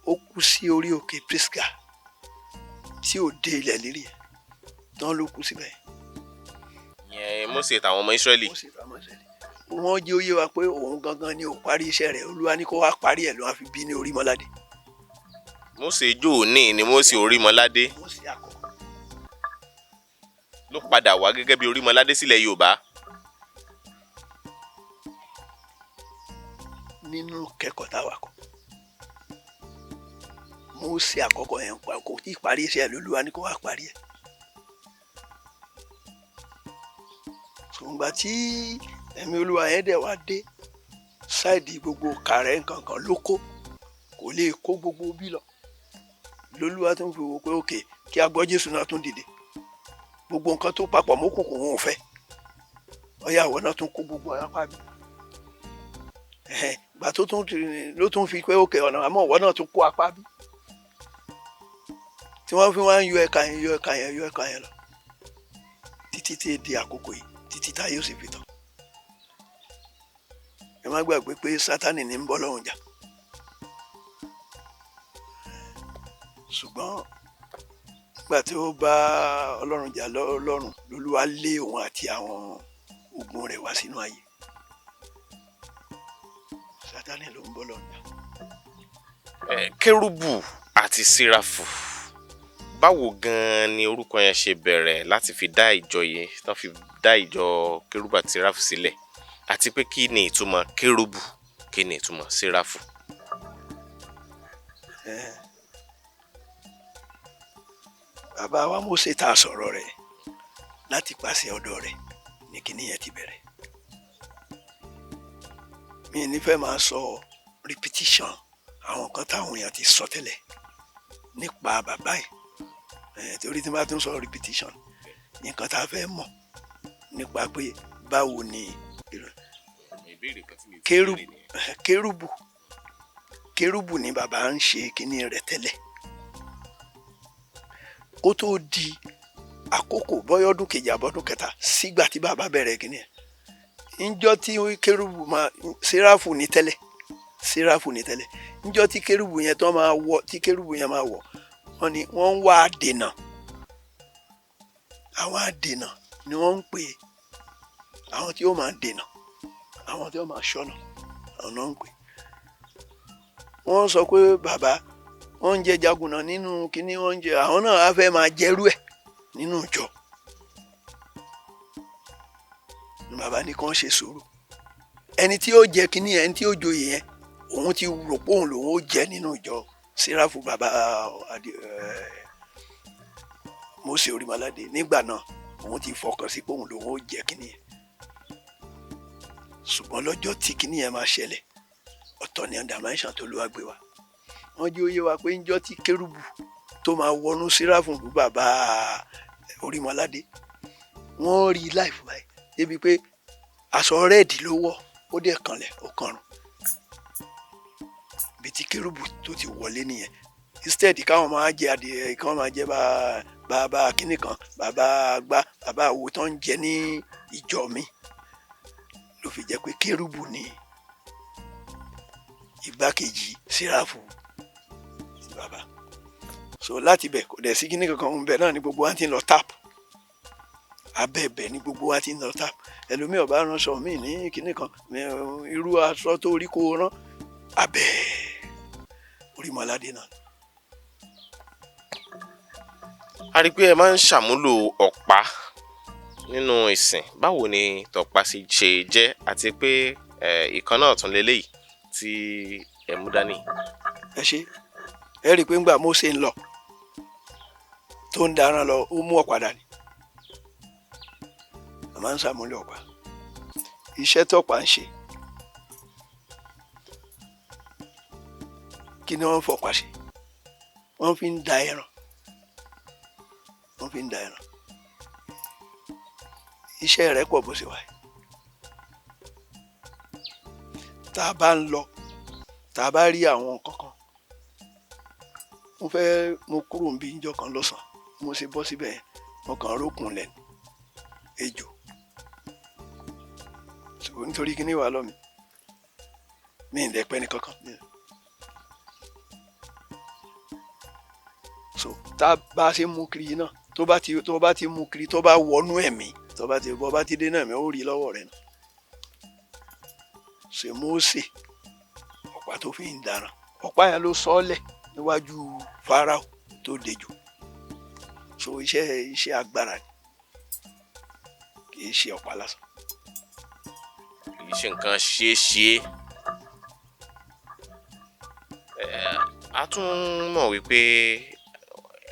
Speaker 1: ó kú sí orí òkè Pisga tí ò dé ilẹ̀ lérí ẹ̀ tán ló kú síbẹ̀.
Speaker 2: ìyẹn Mósè tàwọn ọmọ Ísírẹ́lì.
Speaker 1: wọ́n jẹ́ ó yé wa pé òun gangan ni ò parí iṣẹ́ rẹ̀ Olúwa ní kó wá parí ẹ̀ ló wá fi bí ní Orímọládé.
Speaker 2: Mósè jóòní ni Mósè Orímọládé ló padà wá gẹ́gẹ́ bí Orímọládé sílẹ̀ Yorùbá.
Speaker 1: nínú kẹ́kọ̀ọ́ táwa kọ́ Mósè àkọ́kọ́ yẹn kò tí ì parí iṣẹ́ ẹ̀ Olúwa ní kó wá parí ẹ̀. ṣùgbọ́n tí ẹ̀mí Olúwa yẹn dẹ̀ wá dé ṣáìdì gbogbo kàrẹ́ nǹkan kan ló kó kò lè kó gbogbo bí lọ lÓlúwa tó ń fi wò pé òkè kí a gbọ́ Jésù náà tún dìde gbogbo nǹkan tó papọ̀ mọ́kùnkùn òun ò fẹ́ ọ̀yà àwọn náà tún kó gbogbo apá bí ìgbà tó tún ló tún fi pé òkè ọ̀nà àmọ́ ìwọ náà tún kó apá bí tí wọ́n fi wá ń yọ ẹ̀ka yẹn lọ títí tí di àkókò yìí títí tá yóò sì fi tán. ẹ má gbàgbé pé Sátánì ní ń bọ́ lọ́hùn jà ṣùgbọ́n nígbà tí ó bá Ọlọ́run jà lọ́rùn l'Olúwa lé òun àti àwọn ogun rẹ̀ wá sínú ayé Sátánì ló ń bọ́ lọ́hùn jà.
Speaker 2: Kérúbù àti Séráfù báwo gan-an ni orúkọ yẹn ṣe bẹ̀rẹ̀ láti fi dá ìjọ yẹn tán fi dá ìjọ Kérúbù àti Séráfù sílẹ̀ àti pé kí ni ìtumọ̀ Kérúbù kí ni ìtumọ̀ Séráfù.
Speaker 1: bàbá wa Mósè tá a sọ̀rọ̀ rẹ̀ láti pàṣẹ ọ̀dọ̀ rẹ̀ ní kíní yẹn ti bẹ̀rẹ̀ mi ní fẹ́ máa sọ repetition àwọn kan táwọn èèyàn ti sọ tẹ́lẹ̀ nípa bàbá yìí torí tí n bá tún sọ repetition nǹkan tá a fẹ́ mọ̀ nípa pé báwo ni kérúbù ni bàbá ń ṣe kíní rẹ̀ tẹ́lẹ̀ kó tó di àkókò bọ́yọ́ ọdún kejì àbọ̀dún kẹta sígbà tí bàbá bẹ̀rẹ̀ kíní ẹ̀ ńjọ́ tí kérúbù máa Séráfù ní tẹ́lẹ̀ ńjọ́ tí kérúbù yẹn tó máa wọ̀ wọ́n ní wọ́n ń wá àdènà àwọn àdènà ni wọ́n ń pè àwọn tí ó máa dènà àwọn tí ó máa ṣọ́nà àwọn náà ń pè wọ́n sọ pé bàbá wọ́n ń jẹ jagunà nínú kíní wọ́n ń jẹ àwọn náà á fẹ́ máa jẹrú ẹ̀ nínú ìjọ bàbá ní kàn ṣe sùúrù ẹni tí ó jẹ kíní ẹni tí ó joyè yẹn òun ti rò pé òun lòun ó jẹ nínú ìjọ Séráfù bàbá Mósè Orímọládé nígbà náà òun ti fọkàn sí pé òun lòun ó jẹ kíní yẹn ṣùgbọ́n lọ́jọ́ tí kíní yẹn máa ṣẹlẹ̀ ọ̀tọ̀ ni dimension tó ló wá gbé wa wọ́n jẹ́ ó yé wa pé ńjọ́ tí kérúbù tó máa wọnú síráfù fún bàbá Orímọládé wọ́n rí láìfù báyìí débi pé aṣọ rẹ́ẹ̀dì ló wọ̀ ó dẹ̀ kanlẹ̀ ó kànrùn bí tí kérúbù tó ti wọlé nìyẹn instead káwọn máa jẹ adìẹ káwọn máa jẹ bàbá kínní kan bàbá àgbà bàbá àwo tó ń jẹ ní ìjọ mi ló fi jẹ́ pé kérúbù ni igbákejì síráfù sí bàbá so láti bẹ̀ kò dẹ̀ sí kínní kankan ń bẹ náà ní gbogbo wa ti ń lọ tap abẹ́ẹ̀bẹ̀ ní gbogbo wa ti ń lọ tap ẹlòmíì ọba ránṣọ míì ní kínní kan irú aṣọ tó rí kó rán abẹ́ Orímọládé náà.
Speaker 2: a rí i pé ẹ máa ń ṣàmúlò ọ̀pá nínú ìsìn báwo ni tọ̀pá ṣe jẹ́ àti pé ìkan náà tún lélẹ́yìí tí ẹ mú dání.
Speaker 1: ẹ ṣe ẹ rí i pé ńgbà Mósè ń lọ tó ń darán lọ ó mú ọ̀pá dání a máa ń ṣàmúlò ọ̀pá iṣẹ́ tọ̀pá ń ṣe kí ni wọ́n ń fọ̀pá ṣe wọ́n fi ń da ẹran iṣẹ́ rẹ̀ pọ̀ bó ṣe wáyé tá a bá ń lọ tá a bá rí àwọn kankan mo kúrò níbi ìjọ kan lọ́sàn-án mo ṣe bọ́ síbẹ̀ yẹn mo kàn rókun lẹ́nu ejò ṣùgbọ́n nítorí kí ni wàá lọ mi ì dẹ́pẹ́ ní kankan so tá a bá ṣe mú kiri náà tó bá ti mú kiri tó bá wọnú ẹ̀mí bọ́ bá ti dé náà mi ó rí lọ́wọ́ rẹ̀ náà ṣe Mósè ọ̀pá tó fi ń darán ọ̀pá yẹn ló sọ́ọ́lẹ̀ níwájú Fáráò tó dejò so iṣẹ́ agbára ni kì í ṣe ọ̀pá lásán.
Speaker 2: kì í ṣe nǹkan ṣeé a tún mọ̀ wípé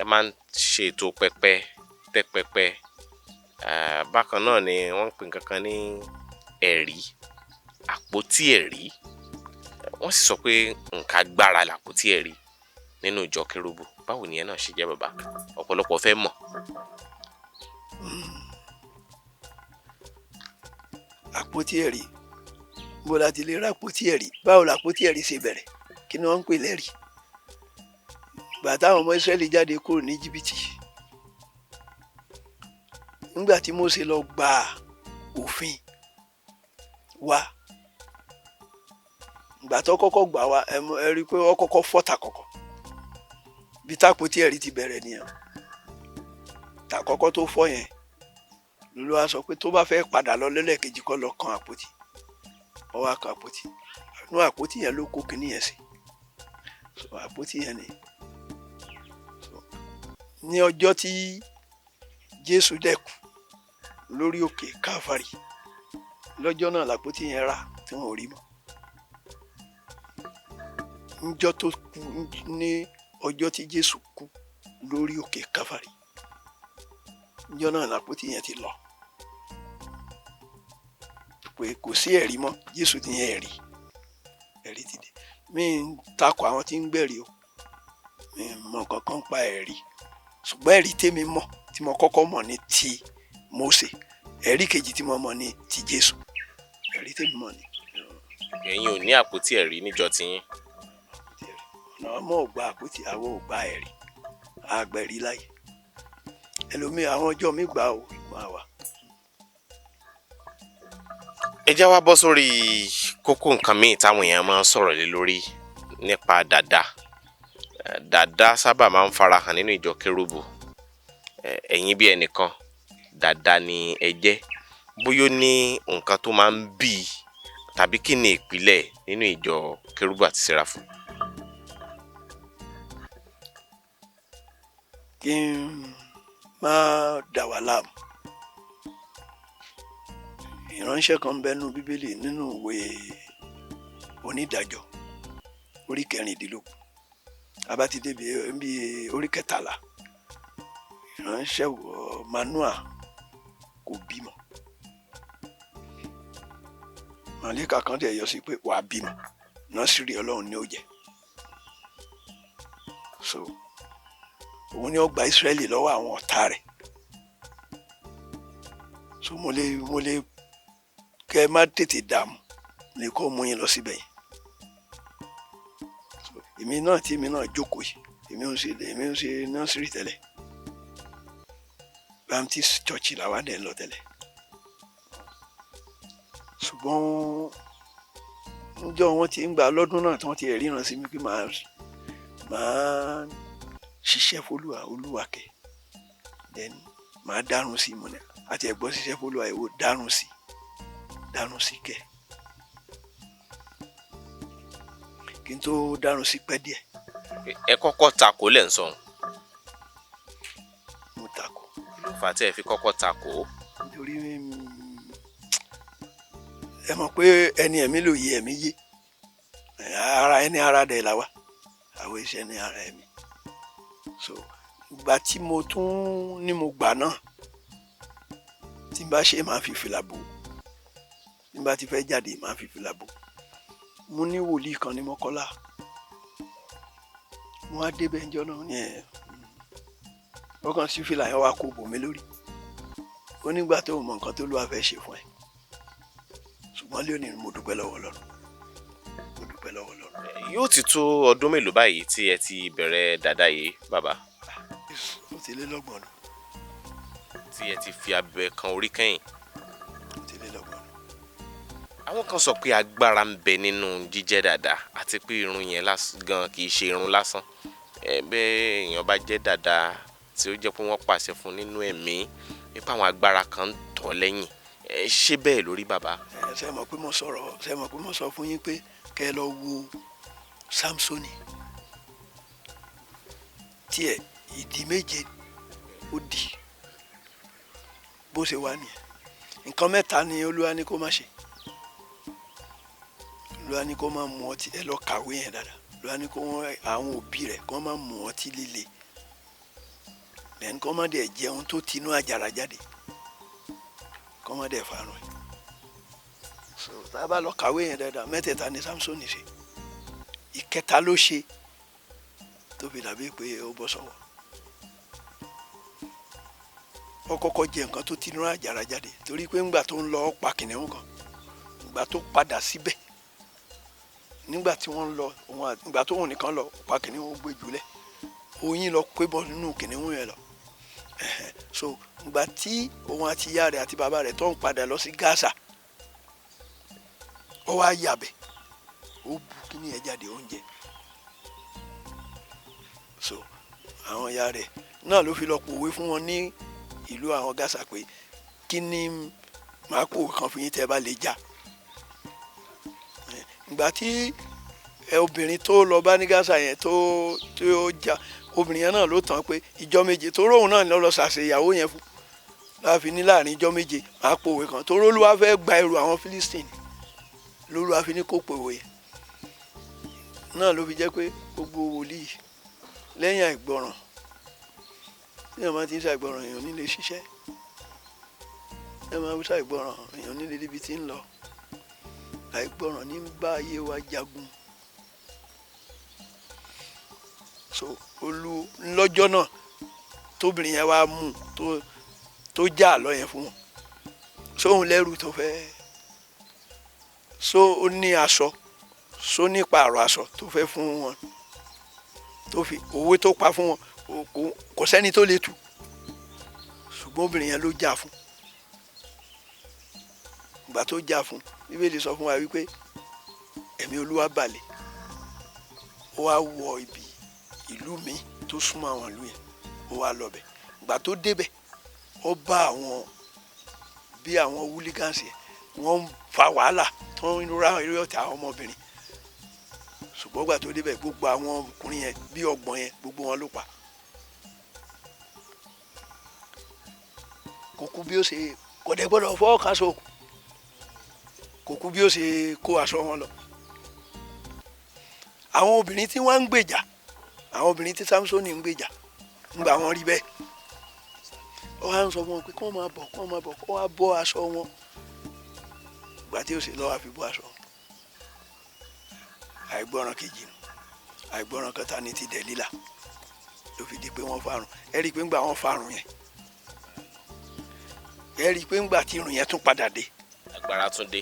Speaker 2: ẹ máa ń ṣètò pẹpẹ tẹ pẹpẹ bákan náà ni wọ́n ń pè nǹkan kan ní ẹ̀rí àpótí ẹ̀rí wọ́n sì sọ pé nǹkan agbára làpótí ẹ̀rí nínú ìjọ kérúbù báwo ni ẹ náà ṣe jẹ́ bàbá ọ̀pọ̀lọpọ̀ fẹ́ mọ̀.
Speaker 1: àpótí ẹ̀rí bó la ti lè ra àpótí ẹ̀rí báwo làpótí ẹ̀rí ṣe bẹ̀rẹ̀ kí ni wọ́n ń pè lẹ́rìí ìgbà táwọn ọmọ Ísírẹ́lì jáde kúrò ní Jìbìtì nígbà tí Mósè lọ gba òfin wá ìgbà tó kọ́kọ́ gbà wá ẹ rí i pé wọ́n kọ́kọ́ fọ́tà kọ̀kọ́ bí tápótí ẹ̀rí ti bẹ̀rẹ̀ nìyẹn tàkọ́kọ́ tó fọ́ yẹn lÓlúwa sọ pé tó bá fẹ́ padà lọ lẹ́lẹ́kejì kó lọ kan àpótí ó wá kan àpótí inú àpótí yẹn ló kó kinní yẹn sí so àpótí yẹn ni ní ọjọ́ tí Jésù dẹ́kù lórí òkè Káfárì lọ́jọ́ náà làpótí yẹn rà tí wọn ò rí mọ́ níjọ́ tó kú ní ọjọ́ tí Jésù kú lórí òkè Káfárì níjọ́ náà làpótí yẹn ti lọ pé kò sí ẹ̀rí mọ́ Jésù ti yẹn ẹ̀rí ti dé mi ń takò àwọn tí ń gbẹ̀rí o mi mọ kankan pa ẹ̀rí ṣùgbọ́n ẹ̀rí tèmi mọ̀ tí mo kọ́kọ́ mọ̀ ní ti Mósè ẹ̀rí kejì tí mo mọ̀ ní ti Jésù ẹ̀rí tèmi mọ̀ ní.
Speaker 2: ẹ̀yin ò ní àpótí ẹ̀rí níjọ tiyín.
Speaker 1: ọ̀nà ọmọ ò gba àpótí àwọn ò gba ẹ̀rí àgbẹ̀rí láyé ẹlòmíì àwọn ọjọ́ mi gbà ó máa wà.
Speaker 2: ẹ já wá bọ́ sórí kókó nǹkan míì táwọn èèyàn máa ń sọ̀rọ̀ lé lórí nípa dàda sábà máa ń farahàn nínú ìjọ kérúbù ẹ̀yin bí ẹnìkan dàda ni ẹ jẹ́ bóyá ó ní nǹkan tó máa ń bí tàbí kí ni ìpìlẹ̀ nínú ìjọ kérúbù àti séráfù.
Speaker 1: kí n máa dà wá láàmú ìránṣẹ́ kan bẹ́nu bíbélì nínú ìwé onídàájọ́ orí 16 abá ti débi bí orí 13 ìránṣẹ́ Manoa kò bímọ màlíkà kan tẹ̀ yọ sí pé wàá bímọ Násírì Ọlọ́run ní ó jẹ́ so òun ni ó gba Ísírẹ́lì lọ́wọ́ àwọn ọ̀tá rẹ̀. So mo lè kẹ́ ẹ má tètè dààmú lè kó mú yín lọ síbẹ̀ yẹn. So èmi náà jókòó yìí èmi ò ṣe nursery tẹ́lẹ̀ Baptist church làwa dẹ̀ lọ tẹ́lẹ̀. Ṣùgbọ́n níjọ́ wọn ti ń gbà lọ́dún náà tí wọ́n ti ríran sí mi pé màá ṣiṣẹ́ f'Olúwa Olúwa kẹ̀ then màá dárun sí mo ní àti ẹ̀gbọ́n ṣiṣẹ́ f'Olúwa ìwò dárun sí kẹ̀ kí n tó dárun sí pẹ́ díẹ̀.
Speaker 2: ẹ kọ́kọ́ takò lẹ́ ń sọ.
Speaker 1: mo takò.
Speaker 2: kí ló fà á tí ẹ fi kọ́kọ́ takò.
Speaker 1: nítorí ẹ mọ̀ pé ẹni ẹ̀mí ló yé ẹ̀mí yé ara ẹni ara dẹ̀ là wá àwọn iṣẹ́ ní ara ẹ̀mí. So ìgbà tí mo tún ní mo gbà náà tí n bá ṣe máa fi fìlà bò tí n bá ti fẹ́ jáde máa fi fìlà bò. Mo ní wòlíì kan ní Mọ́kọ́lá mo wá débẹ̀ ńjọ́ náà ní ọkàn sí fìlà yẹn wá kó bò mí lórí ó nígbà tó mọ nǹkan tó Olúwa fẹ́ ṣe fún ẹ ṣùgbọ́n lónìí mo dúpẹ́ lọ́wọ́ Ọlọ́run.
Speaker 2: Yóò ti tó ọdún mélòó báyìí tí ẹ ti bẹ̀rẹ̀ dàda yìí bàbá.
Speaker 1: ó ti lé lọ́gbọ̀n ọdún.
Speaker 2: tí ẹ ti fi abẹ kan orí kẹ́yìn.
Speaker 1: ó ti lé lọ́gbọ̀n ọdún.
Speaker 2: àwọn kan sọ pé agbára ń bẹ nínú jíjẹ́ dàda àti pé irun yẹn gan kì í ṣe irun lásán. bẹ́ẹ̀ èèyàn bá jẹ́ dàda tí ó jẹ́ pé wọ́n pàṣẹ fún nínú ẹ̀mí nípa àwọn agbára kan ń tọ̀ lẹ́yìn ṣé bẹ́ẹ̀ lórí bàbá.
Speaker 1: ṣé mọ̀ pé mo sọ fún yín pé kẹ́ ẹ lọ wo Sámsónì tiẹ̀ ìdí méje ó dì bó ṣe wà nìyẹn. Nǹkan mẹ́ta ni Olúwa ní kó má ṣe. Olúwa ní kó má mu ọtí ẹ lọ kàwé yẹn dáadáa. Olúwa ní kó àwọn òbí rẹ̀ kó má mu ọtí líle lẹ́nu kó má dẹ̀ jẹun tó tinú àjàrà jáde kó má dẹ̀ farun ẹ̀. So tá a bá lọ kàwé yẹn dáadáa mẹ́tẹ̀ẹ̀ta ni Sámsónì ṣe. Ìkẹta ló ṣe tó fi dàbí pé ó bọ́ sọ́wọ́. Ó kọ́kọ́ jẹ nǹkan tó tinú àjàrà jáde torí pé ńgbà tó ń lọ pa kìnìún kan ìgbà tó padà síbẹ̀ nígbà tí wọ́n ń lọ ìgbà tó wọn nìkan lọ pa kìnìún ó gbé jùlẹ̀ oyin lọ pé bọ́ nínú kìnìún yẹn lọ. So ìgbà tí òun àti ìyá rẹ̀ àti bàbá rẹ̀ tó ń padà lọ sí Gaza ó wá yàbẹ̀ ó bu kíní ẹ̀ jáde oúnjẹ. So àwọn ìyá rẹ̀ náà ló fi lọ pòwe fún wọn ní ìlú àwọn Gaza pé kí ni màá pòwe kan fún yín tẹ́ bá lè jà. Ìgbà tí obìnrin tó lọ bá ní Gaza yẹn tó jà obìnrin yẹn náà ló tàn pé ìjọ méje tó róhùn náà lọ ṣàṣe ìyàwó yẹn fún láàfin ní láàrin ìjọ méje màá pòwe kan tó rólúwa fẹ́ gba ẹrù àwọn Philistine lóluwa fi ní kó pòwe yẹn náà ló fi jẹ́ pé gbogbo wòlíì lẹ́yìn àìgbọràn tí èèyàn máa ti ń ṣàìgbọràn èèyàn nílé ṣiṣẹ́ ẹ máa ń ṣàìgbọràn èèyàn nílé níbi tí ń lọ àìgbọràn ní bá ayé wa jagun. So lọ́jọ́ náà tóbìnrin yẹn wá mú tó já àlọ́ yẹn fún wọn sóhun lẹ́rù tó fẹ́ so ó ní aṣọ so ní pààrọ̀ aṣọ tó fẹ́ fún wọn tó fi owó tó pa fún wọn kò sẹ́ni tó lè tù ṣùgbọ́n obìnrin yẹn ló jà fún. Ìgbà tó jà fún Bíbélì sọ fún wa wípé ẹ̀mí Olúwa balẹ̀ ó wá wọ ibi ìlú mi tó súnmọ́ àwọn ìlú yẹn ó wá lọ bẹ̀. Ìgbà tó débẹ̀ ó bá àwọn bí àwọn hooligans yẹn wọ́n ń fa wàhálà tó ń ra eré ọ̀tá àwọn ọmọbìnrin ṣùgbọ́n ìgbà tó débẹ̀ gbogbo àwọn ọkùnrin yẹn bí ọgbọ̀n yẹn gbogbo wọn ló pa. Kò kú bí ó ṣe kò dẹ̀ gbọ́dọ̀ fọ́ kaṣọ kò kú bí ó ṣe kó aṣọ wọn lọ. Àwọn obìnrin tí wọ́n ń gbèjà àwọn obìnrin tí Sámsónì ń gbèjà ńgbà wọn rí bẹ́ẹ̀ ó wá ń sọ fún wọn pé kí wọ́n máa bọ̀ kó wá bọ́ aṣọ wọn. Ìgbà tí ó ṣe lọ́wọ́ àfi bọ́ aṣọ àìgbọràn kejì nù àìgbọràn kẹta ní ti Dẹ̀lílà ló fi di pé wọ́n farun. Ẹ rí i pé ńgbà wọ́n farun yẹn, ẹ rí i pé ńgbà tí irun yẹn tún padà dé,
Speaker 2: agbára tún dé.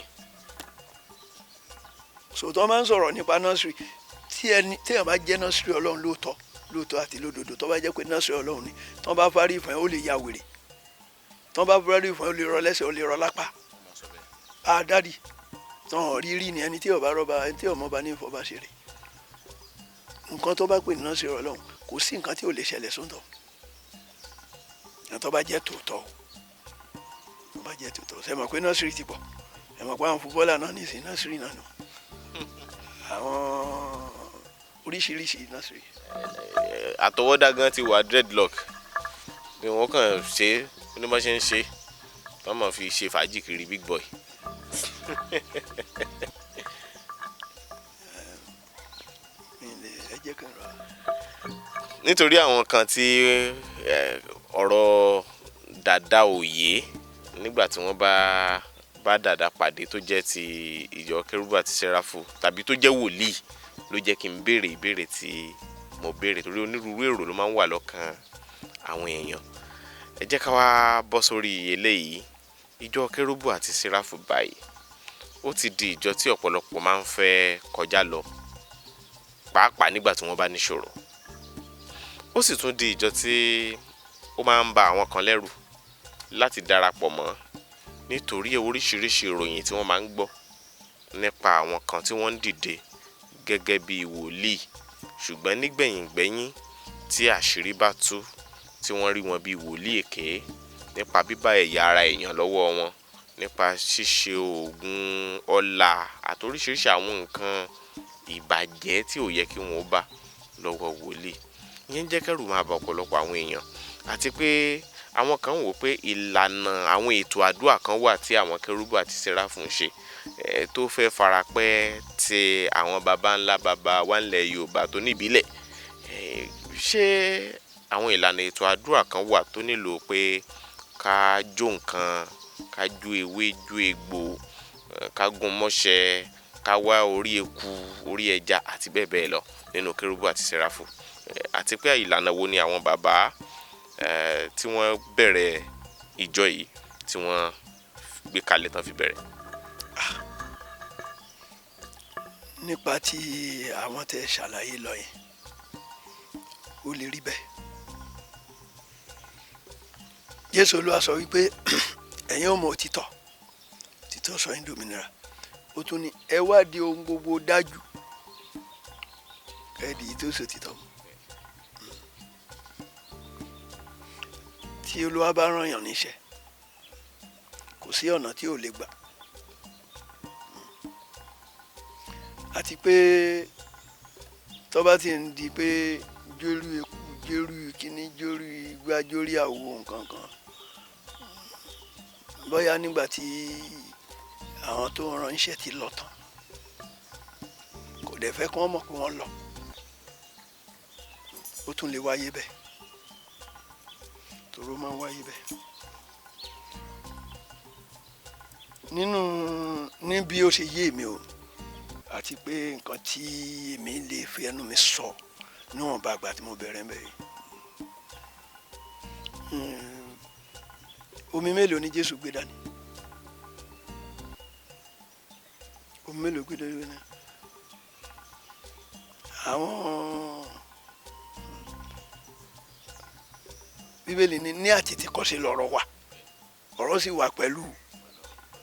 Speaker 1: sòtọ́ máa ń sọ̀rọ̀ nípa nọ́ọ̀sìrì tí èèyàn bá jẹ́ nọ́ọ̀sìrì ọlọ́run lóòótọ́ àti lódodo, tó bá jẹ́ pé nọ́ọ̀sìrì ọlọ́run ni, tó bá parí ìfọ̀n ó lè ya wèrè, tó bá parí ìfọ̀n ó lè rọ lẹ́sẹ̀, ó lè rọ lápá. Dádì tán rírí ni ẹni tí ọba rọba, ẹni tí ọmọ bá ní ìfọba ṣeré. Nǹkan tó bá pè ní nọ́ọ̀sìrì ọlọ́run kò sí nǹkan tí ò lè ṣẹlẹ̀ sóńtọ̀. Tó bá jẹ́ tòótọ́, tó bá jẹ́ tòótọ́, ṣe mọ̀ pé nọ́ọ̀sìrì ti pọ̀, ẹ mọ̀ pé àwọn fúbọ́ọ̀lù náà nìsín nọ́ọ̀sìrì náà nù, àwọn oríṣiríṣi nọ́ọ̀sìrì.
Speaker 2: Àtọwọ́dá gan ti wà dreadlock ni wọ́n kàn ṣe ní bá ṣe ń ṣe wọ́n máa fi ṣe fàájì kiri big boy. Nítorí àwọn kan tí ọ̀rọ̀ dàda òye nígbà tí wọ́n bá dàda pàdé tó jẹ́ ti ìjọ Kérúbù àti Séráfù tàbí tó jẹ́ wòlíì ló jẹ́ kí n béèrè ìbéèrè tí mo béèrè, torí onírúurú èrò ló máa ń wà lọ́kàn àwọn èèyàn. Ẹ jẹ́ ká wá bọ́ sórí eléyìí. Ìjọ Kérúbù àti Séráfù báyìí ó ti di ìjọ tí ọ̀pọ̀lọpọ̀ máa ń fẹ́ kọjá lọ, pàápàá nígbà tí wọ́n bá níṣòro. Ó sì tún di ìjọ tí ó máa ń ba àwọn kan lẹ́rù láti darapọ̀ mọ́, nítorí oríṣiríṣi ìròyìn tí wọ́n máa ń gbọ́ nípa àwọn kan tí wọ́n ń dìde gẹ́gẹ́ bí wòlíì, ṣùgbọ́n nígbẹ̀yìngbẹ́yìn tí àṣírí bá tú, tí wọ́n rí wọn bí wòlíì èké nípa bíbá ẹ̀yà ara èèyàn lọ́wọ́ wọn, nípa ṣíṣe oògùn ọlà àti oríṣiríṣi àwọn nǹkan ìbàjẹ́ tí ò yẹ kí wọ́n bá lọ́wọ́ wòlíì. Ìyẹn jẹ́ kẹ́rù máa bà ọ̀pọ̀lọpọ̀ àwọn èèyàn, àti pé àwọn kan wò pé ìlànà àwọn ètò àdúrà kan wà tí àwọn Kérúbù àti Séráfù ń ṣe tó fẹ́ farapẹ́ ti àwọn baba ńlá baba wa ńlẹ̀ Yorùbá tó níbílẹ̀. Ṣé àwọn ìlànà ètò àdúrà kan wà tó nílò pé ká jó nǹkan, ká jó ewé jó egbò, ká gún mọ́ṣẹ́, ká wá orí eku, orí ẹja àti bẹ́ẹ̀ bẹ́ẹ̀ lọ nínú Kérúbù àti Séráfù? Àti pé ìlànà wo ni àwọn bàbá tí wọ́n bẹ̀rẹ̀ ìjọ yìí tí wọ́n gbé kalẹ̀ tán fi bẹ̀rẹ̀?
Speaker 1: Nípa tí àwọn tẹ ṣàlàyé lọ yẹn, ó lè rí bẹ́ẹ̀. Jésù Olúwa sọ wípé ẹ̀yin ò mọ òtítọ́, òtítọ́ sọ yín dòmìnira. Ó tún ní ẹ wádìí ohun gbogbo dájú, kẹ́ẹ̀dì yìí tó sòtítọ́ mu. Tí Olúwa bá rán yàn níṣẹ́, kò sí ọ̀nà tí ò lè gbà. Àti pé tó bá ti ń di pé jórí eku, jórí kíní, jórí igbá, jórí àwo nǹkan kan, bóyá nígbà tí àwọn tó ń ránṣẹ́ ti lọ tán, kò dẹ̀ fẹ́ kí wọ́n mọ̀ pé wọ́n lọ. Ó tún lè wáyé bẹ́ẹ̀, tòró máa ń wáyé bẹ́ẹ̀. Ní bí ó ṣe yé mi o, àti pé nǹkan tí èmi lè fi ẹnu mi sọ níwọ̀nba àgbà tí mo bẹ̀rẹ̀ ń bẹ̀ yìí. Omi mélòó ni Jésù gbé dání? Omi mélòó gbé dání? Àwọn Bíbélì ní àtètèkọ́ṣe lọ̀rọ̀ wà, ọ̀rọ̀ sì wà pẹ̀lú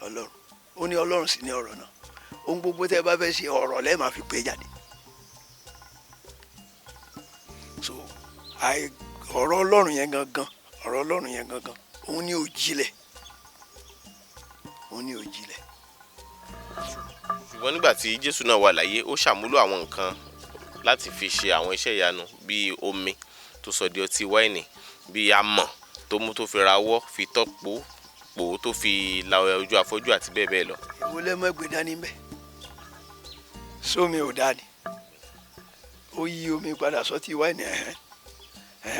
Speaker 1: Ọlọ́run. Ó ní Ọlọ́run sì ní ọ̀rọ̀ náà. Ohun gbogbo tẹ́ bá fẹ́ ṣe ọ̀rọ̀ lẹ́ẹ̀ máa fi pé jáde. So ọ̀rọ̀ Ọlọ́run yẹn gangan, ọ̀rọ̀ Ọlọ́run yẹn gangan, òun ni òjìlẹ̀, òun ni òjìlẹ̀.
Speaker 2: Ṣùgbọ́n nígbà tí Jésù náà wà láyé, ó ṣàmúlò àwọn nǹkan láti fi ṣe àwọn iṣẹ́ ìyanu bíi omi tó sọ di ọtí wáìnì, bíi amọ̀ tó mú tó fi rawọ́, fi tọ́pọ̀ pò tó fi la ojú afọ́jú àti bẹ́ẹ̀ bẹ́ẹ̀ lọ.
Speaker 1: Èwo lẹ́mọ̀ ẹgbẹ́ dání mbẹ́? Sómi ò dání, ó yí omi padà sọ́tí wáìnì,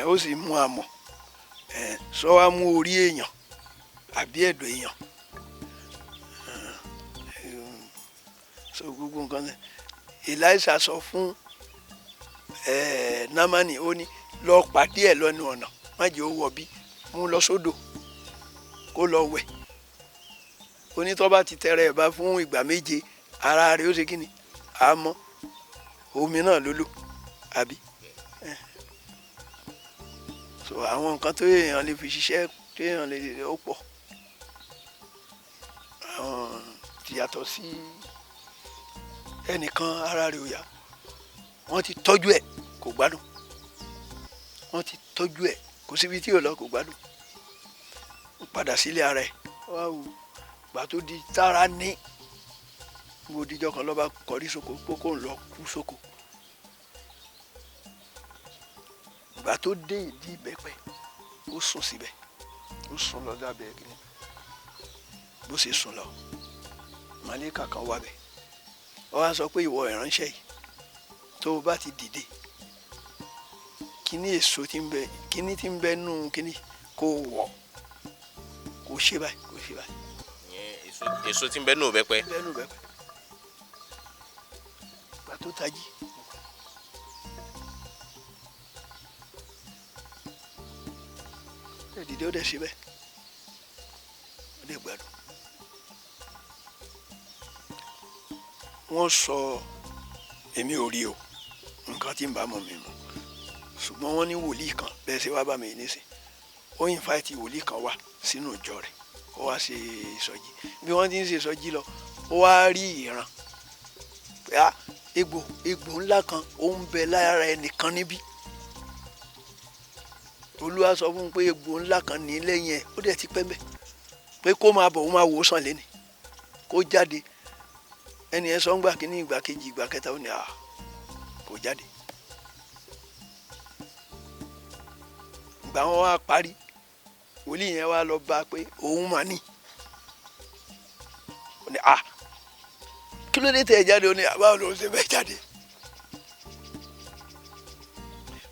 Speaker 1: ó sì mú amọ̀, sọ wá mú orí èèyàn àbí ẹ̀dọ̀ èèyàn. So gbogbo nǹkan Èlíṣà sọ fún Námánì, ó ní lọ pàdé ẹ̀ lọ́nu ọ̀nà má jẹ́ ó wọ̀ bí mú lọ sódò kó lọ wẹ̀ onítọ́ bá ti tẹrẹ ẹ̀ bá fún ìgbà 7 ara rẹ̀ ó ṣe kí ni àmọ́ omi náà ló lò àbí so àwọn nǹkan tó èèyàn lè fi ṣiṣẹ́ tó èèyàn lè ó pọ̀ ti yàtọ̀ sí ẹnìkan ara rẹ̀ ò yá wọ́n ti tọ́jú ẹ̀ kò gbádùn wọ́n ti tọ́jú ẹ̀ kò síbi tí ò lọ kò gbádùn ó padà sílé ara ẹ̀ wá wò gbà tó di tára ní gbogbo díjọ́ kan lọ́ba kọrí sóko kókó ń lọ kú sóko gbà tó dé ìdí ìbẹ́pẹ ó sùn síbẹ̀ ó sùn lọ dábẹ́ kìíní bó ṣe sùn lọ màlẹ́kà kan wá bẹ̀ ó wá sọ pé ìwọ ìránṣẹ́ yìí tó o bá ti dìde kíní èso tí ń bẹ kíní tí ń bẹ nù kíní kó o wọ̀ kó o ṣe báyìí kó o ṣe báyìí.
Speaker 2: èso tí ń bẹ nù bẹ́pẹ.
Speaker 1: bẹ́ẹ̀nù bẹ́pẹ gbà tó tají ẹ dìde ó dẹ̀ ṣe bẹ́ẹ̀ ó dẹ̀ gbádùn. wọ́n sọ èmi ò rí o nǹkan tí ń bá mọ̀ mi mọ̀ ṣùgbọ́n wọ́n ní wòlíì kan bẹ́ẹ̀ ṣe wá bá mi nísìn ó invite wòlíì kan wá sínú ìjọ rẹ̀ kó wá ṣe ìsọjí bí wọ́n ti ń ṣe ìsọjí lọ ó wá rí ìran pé egbò ńlá kan ó ń bẹ lára ẹnìkan níbí olúwa sọ fún un pé egbò ńlá kan ní lẹ́yìn ẹ̀ ó dẹ̀ ti pẹ́ mbẹ́ pé kó máa bọ̀ ó máa wò ó sàn lẹ́nìí kó jáde ẹni ẹ sọ ń gbà kíní ìgbà kejì ìgbà kẹta ó ní kò jáde ìgbà wọn wá parí wòlíì yẹn wá lọ bá pé òun mà ní ó ní kí ló dé tẹ ẹ jáde ó ní báwo ló ń ṣe bẹ́ẹ̀ jáde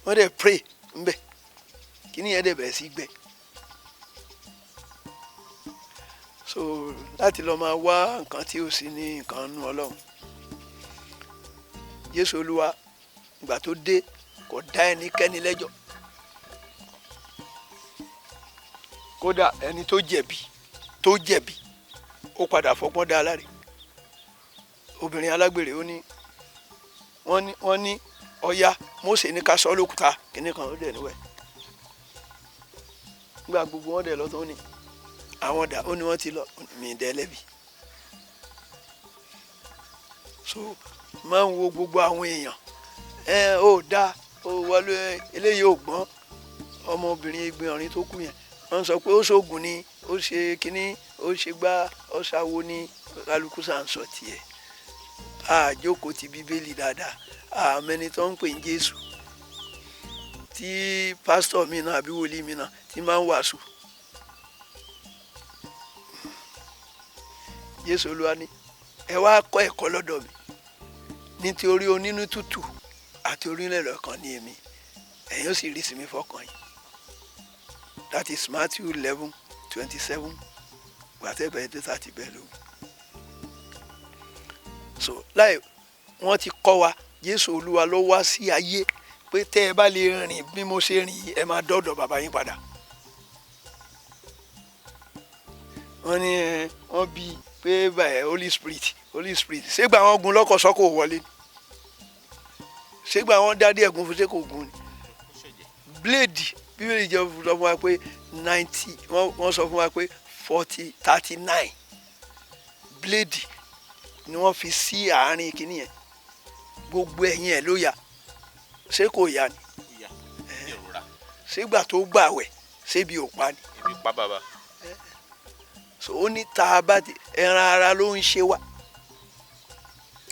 Speaker 1: wọ́n dẹ̀ pray ńbẹ̀ kíní yẹn dẹ̀ bẹ̀rẹ̀ sí gbẹ so láti lọ máa wá nǹkan tí ó sì ní nǹkan nú Ọlọ́run Jésù Olúwa ìgbà tó dé kò dá ẹnikẹ́ni lẹ́jọ́ kódà ẹni tó jẹ̀bi ó padà fọgbọ́n dá aláre obìnrin alágbèrè ó ní wọ́n ní ọ̀yá Mósè ní ká sọ lókùúta kíní kan ó dẹ̀ níwẹ̀ nígbà gbogbo wọn dẹ̀ lọ́tọ́ ní àwọn ọ̀dà ó ní wọ́n ti lọ mí dẹ́ lẹ́bi so máa ń wo gbogbo àwọn èèyàn ó dá ó wọlé eléyìí ò gbọ́n ọmọbìnrin ìgbìyànjú tó kú yẹn wọ́n sọ pé ó ṣoògùn ni ó ṣe kínní ó ṣe gbá ó ṣàwo ní kálukú sàn sọ tiẹ̀ àjókòó ti bíbélì dáadáa àmẹ́ni tó ń pè ní Jésù tí pásítọ̀ mi náà àbí wòlíì mi náà ti máa ń wàásù Jésù Olúwa ní ẹ wá kọ́ ẹ̀kọ́ lọ́dọ̀ mi nítorí onínú tútù àti orílẹ̀ ọkàn ní èmi ẹ̀yin ó sì rí ìsinmi fọ́kàn yín that is Matthew 11:27 gbàtẹ́bẹ̀ẹ́ tó tàti bẹ́ẹ̀ ló so láì wọ́n ti kọ́ wa Jésù Olúwa ló wá sí ayé pé tẹ́ ẹ bá lè rìn bí mo ṣe rìn ẹ máa dọ́dọ̀ bàbá yín padà wọ́n ní wọ́n bí pé báyìí Holy Spirit ṣégbà wọn gun lọ́kọ̀ sọ́kò wọlé ṣégbà wọn dádé ẹ̀gún fún ṣékò gun ni bíléèdì bíbélì jẹ́ sọ fún wa pé 90 wọ́n sọ fún wa pé 39 bíléèdì ni wọ́n fi sí àárín kìíní yẹn gbogbo ẹ̀yìn ẹ̀ ló yà ṣé kò yà ni ṣégbà tó gbàwẹ̀ ṣébi ò pa ni.
Speaker 2: ebi pa bàbá.
Speaker 1: so ó ní tá a bá ti ẹran ara ló ń ṣe wá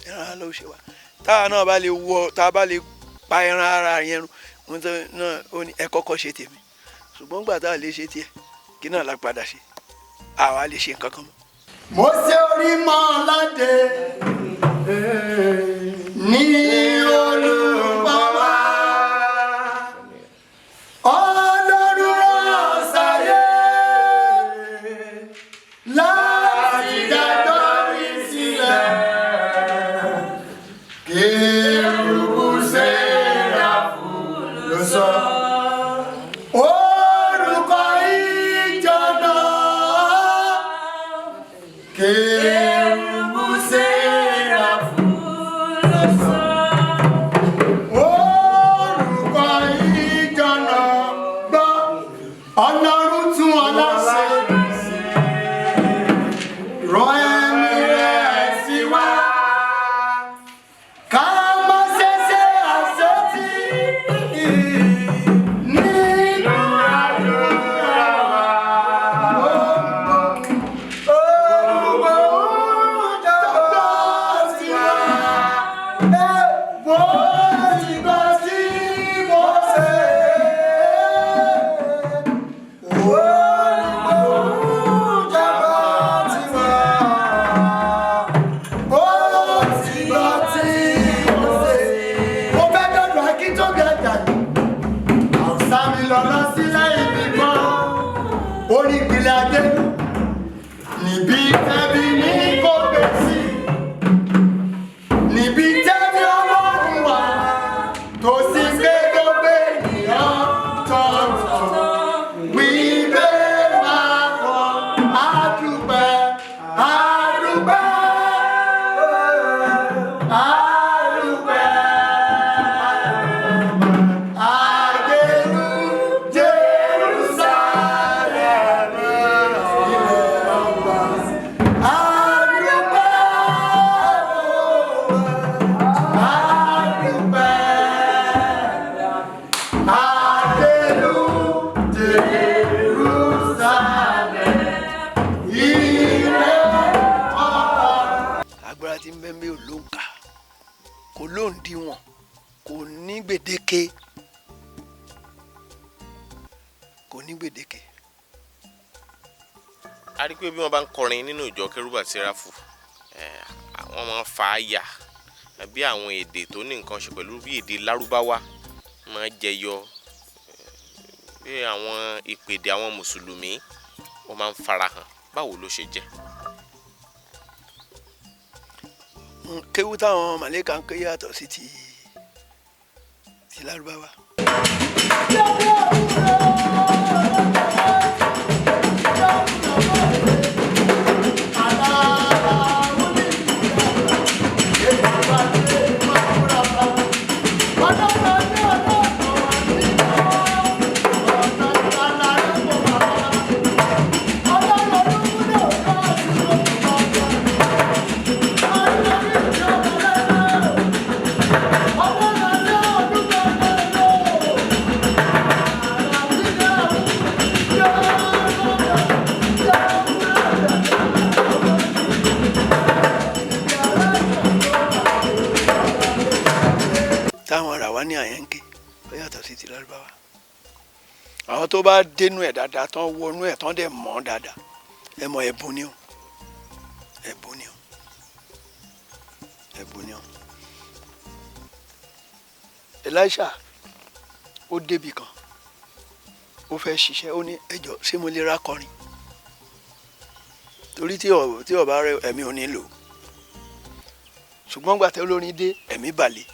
Speaker 1: ẹran ara ló ń ṣe wá táwa náà bá lè tá a bá lè pa ẹran ara yẹn run náà ó ní ẹ kọ́kọ́ ṣe tèmi ṣùgbọ́n gbà tá a lè ṣe tiẹ̀ kí náà la padà ṣe àwa lè ṣe nǹkan kan mọ́.
Speaker 6: mo ṣe orí mọ́ ládé ní olùkọ́ wa ọlọ́run ọ̀sáyé láti dájọ́ rí sílẹ̀ kí eruku ṣe é rà fún ló sọ. orúkọ ìjọ náà kérúbù séráfù ló sọ. Orúkọ ìjọ náà gbọ́ Ọlọ́run tún ọlá ṣe. Rán ẹ̀mí rẹ̀ sí wa. Ká má ṣe ṣe àṣetì nínú àdúrà wa. Orúkọ ìjọ gbọ́ sí wa. Bó ti gbọ́ sí mo ṣe. Níbi tẹ́bí ní kò gbé sí, níbi tẹ́bí Ọlọ́run wà, tó sì gbé gbogbo ènìyàn tọ̀tọ̀. Wípé máa kọ́ àdúpẹ́, àdúpẹ́, àdúpẹ́, àgbélú Jerusalem.
Speaker 1: agbára tí ń bẹ ń bẹ ò lóǹkà, kò lóǹdíwọ̀n, kò ní gbèdéke, kò ní gbèdéke.
Speaker 2: a rí i pé bí wọ́n bá ń kọrin nínú ìjọ Kérúbù àti Séráfù wọ́n máa ń fa àyà bí àwọn èdè tó ní nǹkan ṣe pẹ̀lú bí èdè Lárúbáwá máa jẹyọ, bí àwọn ìpèdè àwọn mùsùlùmí wọ́n máa ń farahàn. Báwo ló ṣe jẹ́?
Speaker 1: Kéwú táwọn màlẹ́kà ń ké yàtọ̀ sí ti Lárúbáwá. táwọn ará wa ní àyẹ̀ǹkè ó yàtọ̀ sí ti Lárúbáwá. àwọn tó bá dénú ẹ̀ dáadáa tán wọnú ẹ̀ tán dẹ̀ mọ̀ dáadáa ẹ mọ̀ ẹ̀bùn ni o, ẹ̀bùn ni o, ẹ̀bùn ni o. Elisha ó débì kan ó fẹ́ ṣiṣẹ́, ó ní ẹjọ́ ṣé mo lè ra kọrin torí tí ọba rẹ ẹ̀mí ò ní lò, ṣùgbọ́n gbàtẹ́ olórin dé ẹ̀mí balẹ̀.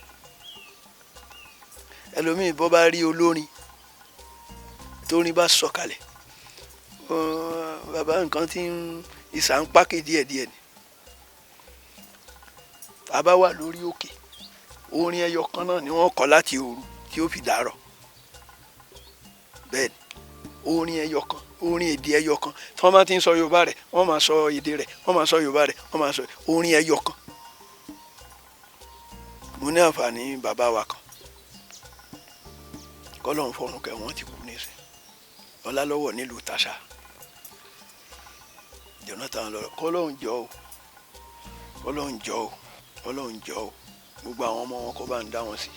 Speaker 1: ẹlòmíì bọ́ bá rí olórin tórin bá sọ̀kalẹ̀ bàbá nǹkan tí ìsà ń pákè díẹ̀díẹ̀ ni. tá a bá wà lórí òkè orin ẹyọ kan náà ni wọ́n kọ láti òru tí ó fi dàárọ̀. bẹ́ẹ̀ ni orin ẹyọ kan, orin èdè ẹyọ kan tí wọ́n bá ti ń sọ Yorùbá rẹ̀ wọ́n máa sọ èdè rẹ̀, wọ́n máa sọ Yorùbá rẹ̀, wọ́n máa sọ orin ẹyọ kan. mo ní àǹfààní bàbá wa kan kọ́lọ́hún fọ̀run kẹ́ wọ́n ti kú nísìn, Ọlálọ́wọ̀ nílùú Tàṣà, Jonathan lọ. kọ́lọ́hún jọ o, kọ́lọ́hún jọ o, kọ́lọ́hún jọ o, gbogbo àwọn ọmọ wọn kó bá ń dá wọn sí.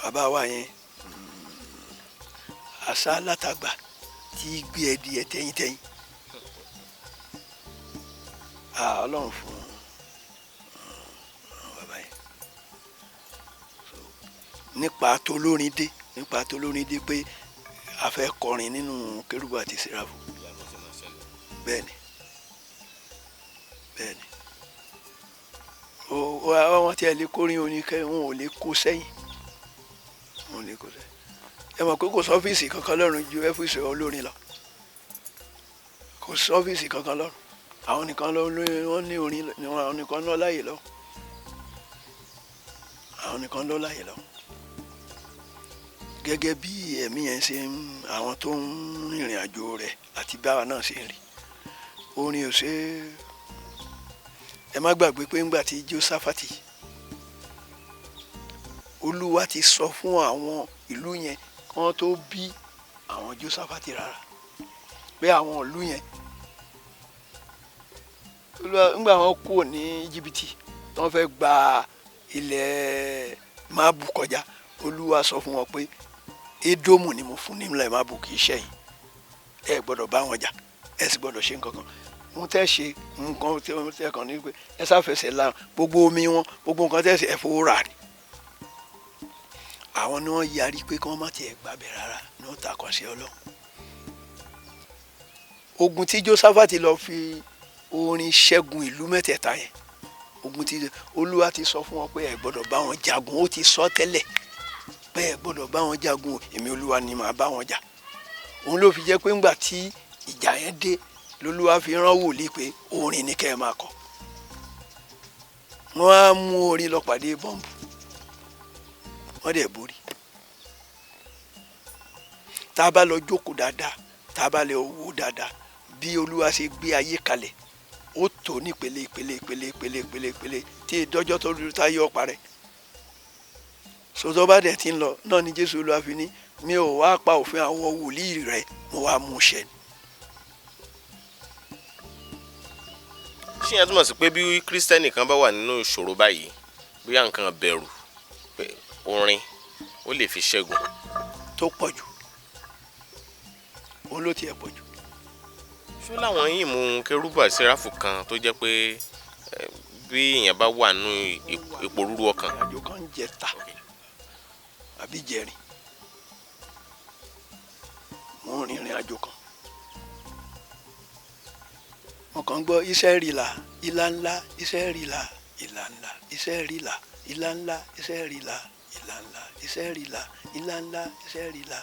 Speaker 1: bàbá wa yẹn àṣà látàgbà tí gbé ẹdìyẹ tẹ́yìntẹ́yìn. Ọlọ́run fún bàbá yẹn nípa tolórin dé pé a fẹ́ kọrin nínú Kérúbù àti Séráfù. bẹ́ẹ̀ni wọ́n ti ẹ̀ lè kórin oníkẹ́ wọn ò lè kó sẹ́yìn, wọn ò lè kó sẹ́yìn. ẹ mọ̀ pé kò sọ́fíìsì kankan lọ́run ju ọ́fíìsì olórin lọ, kò sọ́fíìsì kankan lọ́run, àwọn nìkan wọ́n ní orin, àwọn nìkan ló láyè lọ, àwọn nìkan ló láyè lọ. Gẹ́gẹ́ bí ẹ̀mí yẹn ṣe àwọn tó ń rìnrìn àjò rẹ̀ àti báwa náà ṣe ń rí orin ò ṣe. Ẹ má gbàgbé pé ńgbà tí Jósáfátì, Olúwa ti sọ fún àwọn ìlú yẹn kán tó bí àwọn Jósáfátì rárá pé àwọn ìlú yẹn ńgbà wọn kúrò ní Íjíbítì tí wọ́n fẹ́ gba ilẹ̀ Máàbù kọjá, Olúwa sọ fún wọn pé Édómù ni mo fún nílẹ̀ Máàbù, kì í ṣẹ̀yin, ẹ gbọ́dọ̀ bá wọn jà, ẹ sì gbọ́dọ̀ ṣe nǹkan kan. Mo tẹ́ ṣe nǹkan tí wọ́n tẹ́ kàn ní pé ẹ sáfẹsẹ̀ la gbogbo omi wọn, gbogbo nǹkan tẹ́ ṣe ẹ fowó rà ni. Àwọn ni wọ́n yarí pé kí wọ́n má tiẹ̀ gbàbẹ̀ rárá ní wọ́n ta àkànṣe Ọlọ́run. Ogun tí Jósáfátì lọ fi orin ṣẹ́gun ìlú mẹ́tẹ̀ẹ̀ta yẹn, ogun tí Olúwa ti sọ fún wọn pé ẹ gbọ́dọ̀ bá wọn jagun, ó ti sọ tẹ́lẹ̀ pé ẹ gbọ́dọ̀ bá wọn jagun, èmi Olúwa ni màá bá wọn jà. Òun ló fi jẹ́ pé ńgbà tí ìjà yẹn dé lolúwa fi rán wòlíì pé orin ni kẹ́ ẹ máa kọ. Wọ́n á mú orin lọ pàdé bọ́ǹbù, wọ́n dẹ̀ borí. Tá a bá lọ jókòó dáadáa, tá a bá lọ wò dáadáa bí Olúwa ṣe gbé ayé kalẹ̀, ó tó ní pele tí ìdọ́jọ́ tó dúró tá yọ parẹ́. Sọtọ́ bá dẹ̀ ti ń lọ náà ni Jésù Olúwa fi ní mi ò wá pa òfin àwọn wòlíì rẹ̀, mo wá mú ṣẹ ni.
Speaker 2: ṣé yẹn túmọ̀ sí pé bí kírísítẹ́nì kan bá wà nínú ìṣòro báyìí, bóyá nǹkan bẹ̀rù, pé orin ó lè fi ṣẹ́gun?
Speaker 1: Tó pọ̀ jù, òun ló tiẹ̀ pọ̀ jù.
Speaker 2: ṣó láwọn yìí mú kérúbù àti séráfù kan tó jẹ́ pé bí èèyàn bá wà nínú ipò rúru ọkàn.
Speaker 1: Àjò kan jẹ ta àbí jẹrin, mo rìnrìn àjò kan, mo kàn gbọ́ iṣẹ́ rìlà ìlà ńlá, iṣẹ́ rìlà ìlà ńlá, iṣẹ́ rìlà ìlà ńlá, iṣẹ́ rìlà ìlà ńlá, iṣẹ́ rìlà ìlà ńlá, iṣẹ́ rìlà.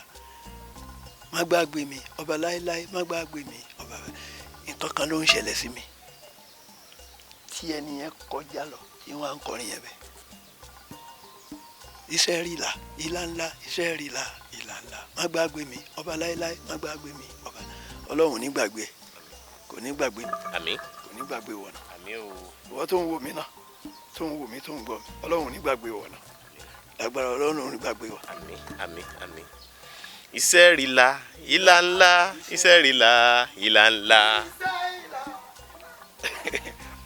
Speaker 1: Má gbàgbé mi ọba láéláé, má gbàgbé mi ọba. Nǹkan kan ló ń ṣẹlẹ̀ sí mi tí ẹni yẹn kọjá lọ tí wọ́n á ń kọrin yẹn bẹ́ẹ̀. Iṣẹ́ rìlà ìlà ńlá, iṣẹ́ rìlà ìlà ńlá, má gbàgbé mi ọba láéláé, má gbàgbé mi ọba. Ọlọ́run ní gbàgbé ẹ, kò ní gbàgbé mi,
Speaker 2: àmín,
Speaker 1: kò ní gbàgbé wọn náà.
Speaker 2: àmín o.
Speaker 1: Ìwọ tó ń wò mí náà, tó ń wò mí, tó ń gbọ́ mi, Ọlọ́run ní gbàgbé wọn náà. Lágbára Ọlọ́run ní gbàgbé wọn.
Speaker 2: àmín, àmín, àmín. Iṣẹ́ rìlà ìlà ńlá, iṣẹ́ rìlà ìlà ńlá.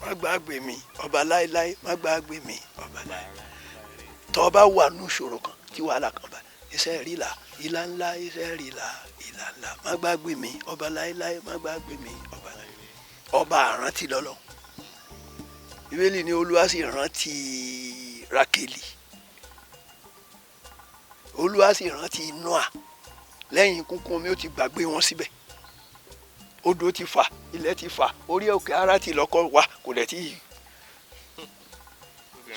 Speaker 1: Má gbàgbé mi ọba láéláé, má gbàgbé mi ọba láéláé. Tó bá wà nù ìṣòro kan tí wàhálà kan bá, iṣẹ́ rìlà ìlà ńlá, iṣẹ́ rìlà ìlà ńlá, má gbàgbé mi ọba láéláé, má gbàgbé mi ọba láéláé. Ọba àrántí lọ́lọ́. Bíbélì ni Olúwa sì rántí Rákélì, Olúwa sì rántí Nóà. Lẹ́yìn kúnkún omi ó ti gbàgbé wọn síbẹ̀. Odò ti fà, ilẹ̀ ti fà, orí òkè ara ti lọ́kọ́ wá, kò dẹ̀ tí ì.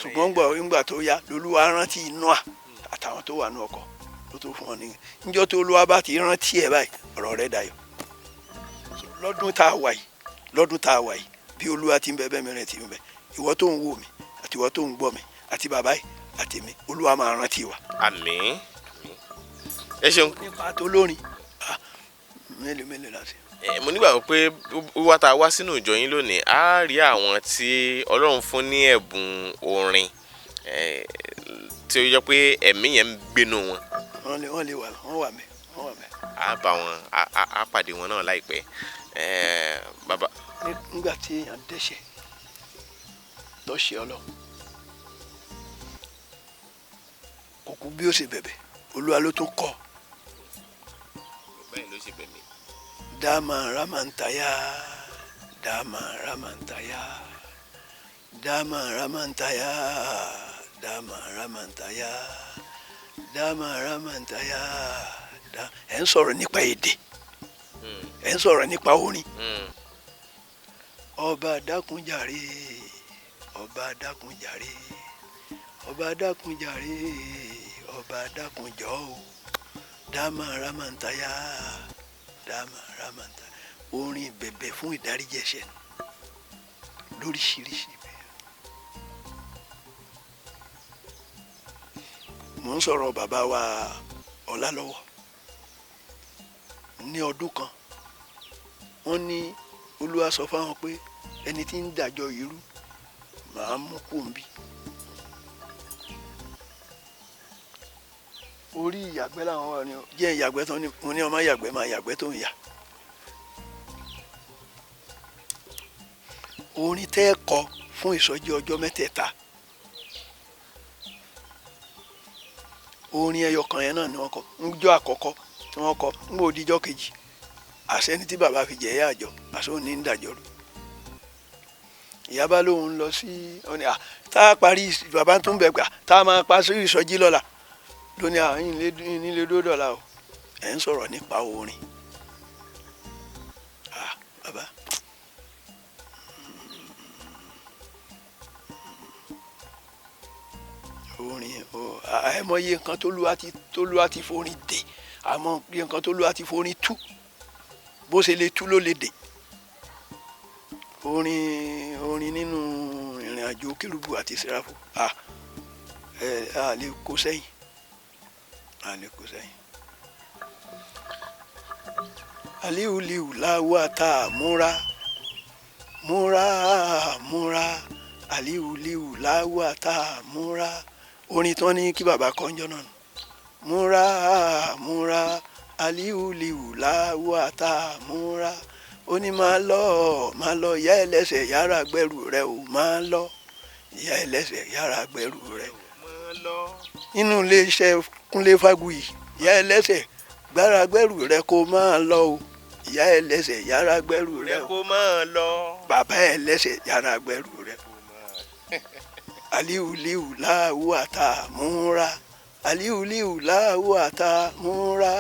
Speaker 1: Ṣùgbọ́n ńgbà tó yá lolúwa rántí Nóà àtàwọn tó wà ní ọkọ̀ ló tó fún wọn ní. Níjọ́ tó Olúwa bá ti rántí ẹ̀ báyìí, ọ̀rọ̀ rẹ̀ dayọ̀. Lọ́dún tá a wà yìí bí Olúwa ti ń bẹ bẹ́ẹ̀ mìíràn ti ń bẹ, ìwọ tó ń wò mí àti ìwọ tó ń gbọ́ mi àti bàbá yìí àti mi, Olúwa máa rántí wa.
Speaker 2: àmín, àmín. Ẹ ṣeun.
Speaker 1: Nípa tó lórin mélòó la ṣe.
Speaker 2: Mo nígbàgbọ́ pé wíwá tá a wá sínú ìjọ yín lónìí á rí àwọn tí Ọlọ́run fún ní ẹ̀bùn orin tí ó yẹ pé ẹ̀mí yẹn ń gbénu wọn.
Speaker 1: Wọ́n lè wà, wọ́n wà mẹ́.
Speaker 2: Á bá wọn, á pàdé wọn náà láìpẹ́. Bàbá.
Speaker 1: Nígbà tí èèyàn dẹ́ṣẹ̀ tó ṣe Ọlọ́run, kò kú bí ó ṣe bẹ̀bẹ̀, Olúwa ló tún kọ́.
Speaker 2: Báyìí ló ṣe bẹ̀ mí.
Speaker 1: Dama ramantaya, dama ramantaya, dama ramantaya, dama ramantaya, dama ramantaya. Ẹ ń sọ̀rọ̀ nípa èdè, ẹ ń sọ̀rọ̀ nípa orin. Ọba dákunjàre, ọba dákunjàre, ọba dákunjàre, ọba dákunjọ́ o. dama ramantaya dama ramantaya orin bẹ̀bẹ̀ fún ìdáríjì ẹ̀ṣẹ̀ lóríṣiríṣi bẹ́ẹ̀. mò ń sọ̀rọ̀ bàbá wa Ọlálọ́wọ̀ ní ọdún kan wọ́n ní Olúwa sọ fáwọn pé ẹni tí ń dájọ́ irú màá mú kú òǹbí. orí ìyàgbẹ́ làwọn wà ní jẹ́ ìyàgbẹ́ tán ni mo ní ọmọ ìyàgbẹ́ máa yàgbẹ́ tó ń yà. orin tẹ́ kọ fún ìsọjí ọjọ́ mẹ́tẹ̀ẹ̀ta orin ẹyọ kan yẹn náà ni wọ́n kọ ńjọ́ àkọ́kọ́ tí wọ́n kọ ńgbò díjọ́ kejì àṣẹni tí bàbá fi jẹ́ àjọ àṣọ ní ń dàjọ́ rú. ìyá bá lóun lọ sí ọ̀nì tá a parí bàbá tó ń bẹ̀ gbà tá a máa pa sí ìsọjí lọ́la lóní àyìn nílé dọ́là o ẹ̀ ń sọ̀rọ̀ nípa orin bàbá orin àìmọye nǹkan tólúwa ti forin dè àmọ́ nǹkan tólúwa ti forin tú bó ṣe lè tú ló lè dè orin nínú ìrìn àjò kérúbù àti sẹ́ráfù a lè kó sẹ́yìn. aliuliu láwa tá a múra aliuliu láwa tá a múra orin tán ní kí bàbá kọ́njọ́ náà múra aliuliu láwa tá a múra ó ní máa lọ ìyá ẹlẹ́sẹ̀ yára gbẹ́rù rẹ ò máa lọ ìyá ẹlẹ́sẹ̀ yára gbẹ́rù rẹ nínú iléeṣẹ́ Kúnlé Fáguyì ìyá ẹlẹ́sẹ̀ gbára gbẹ́rù rẹ kó máa lọ o ìyá ẹlẹ́sẹ̀ yára gbẹ́rù rẹ
Speaker 2: kó máa lọ
Speaker 1: bàbá ẹlẹ́sẹ̀ yára gbẹ́rù rẹ aliuliu láwo àtà múra aliuliu láwo àtà múra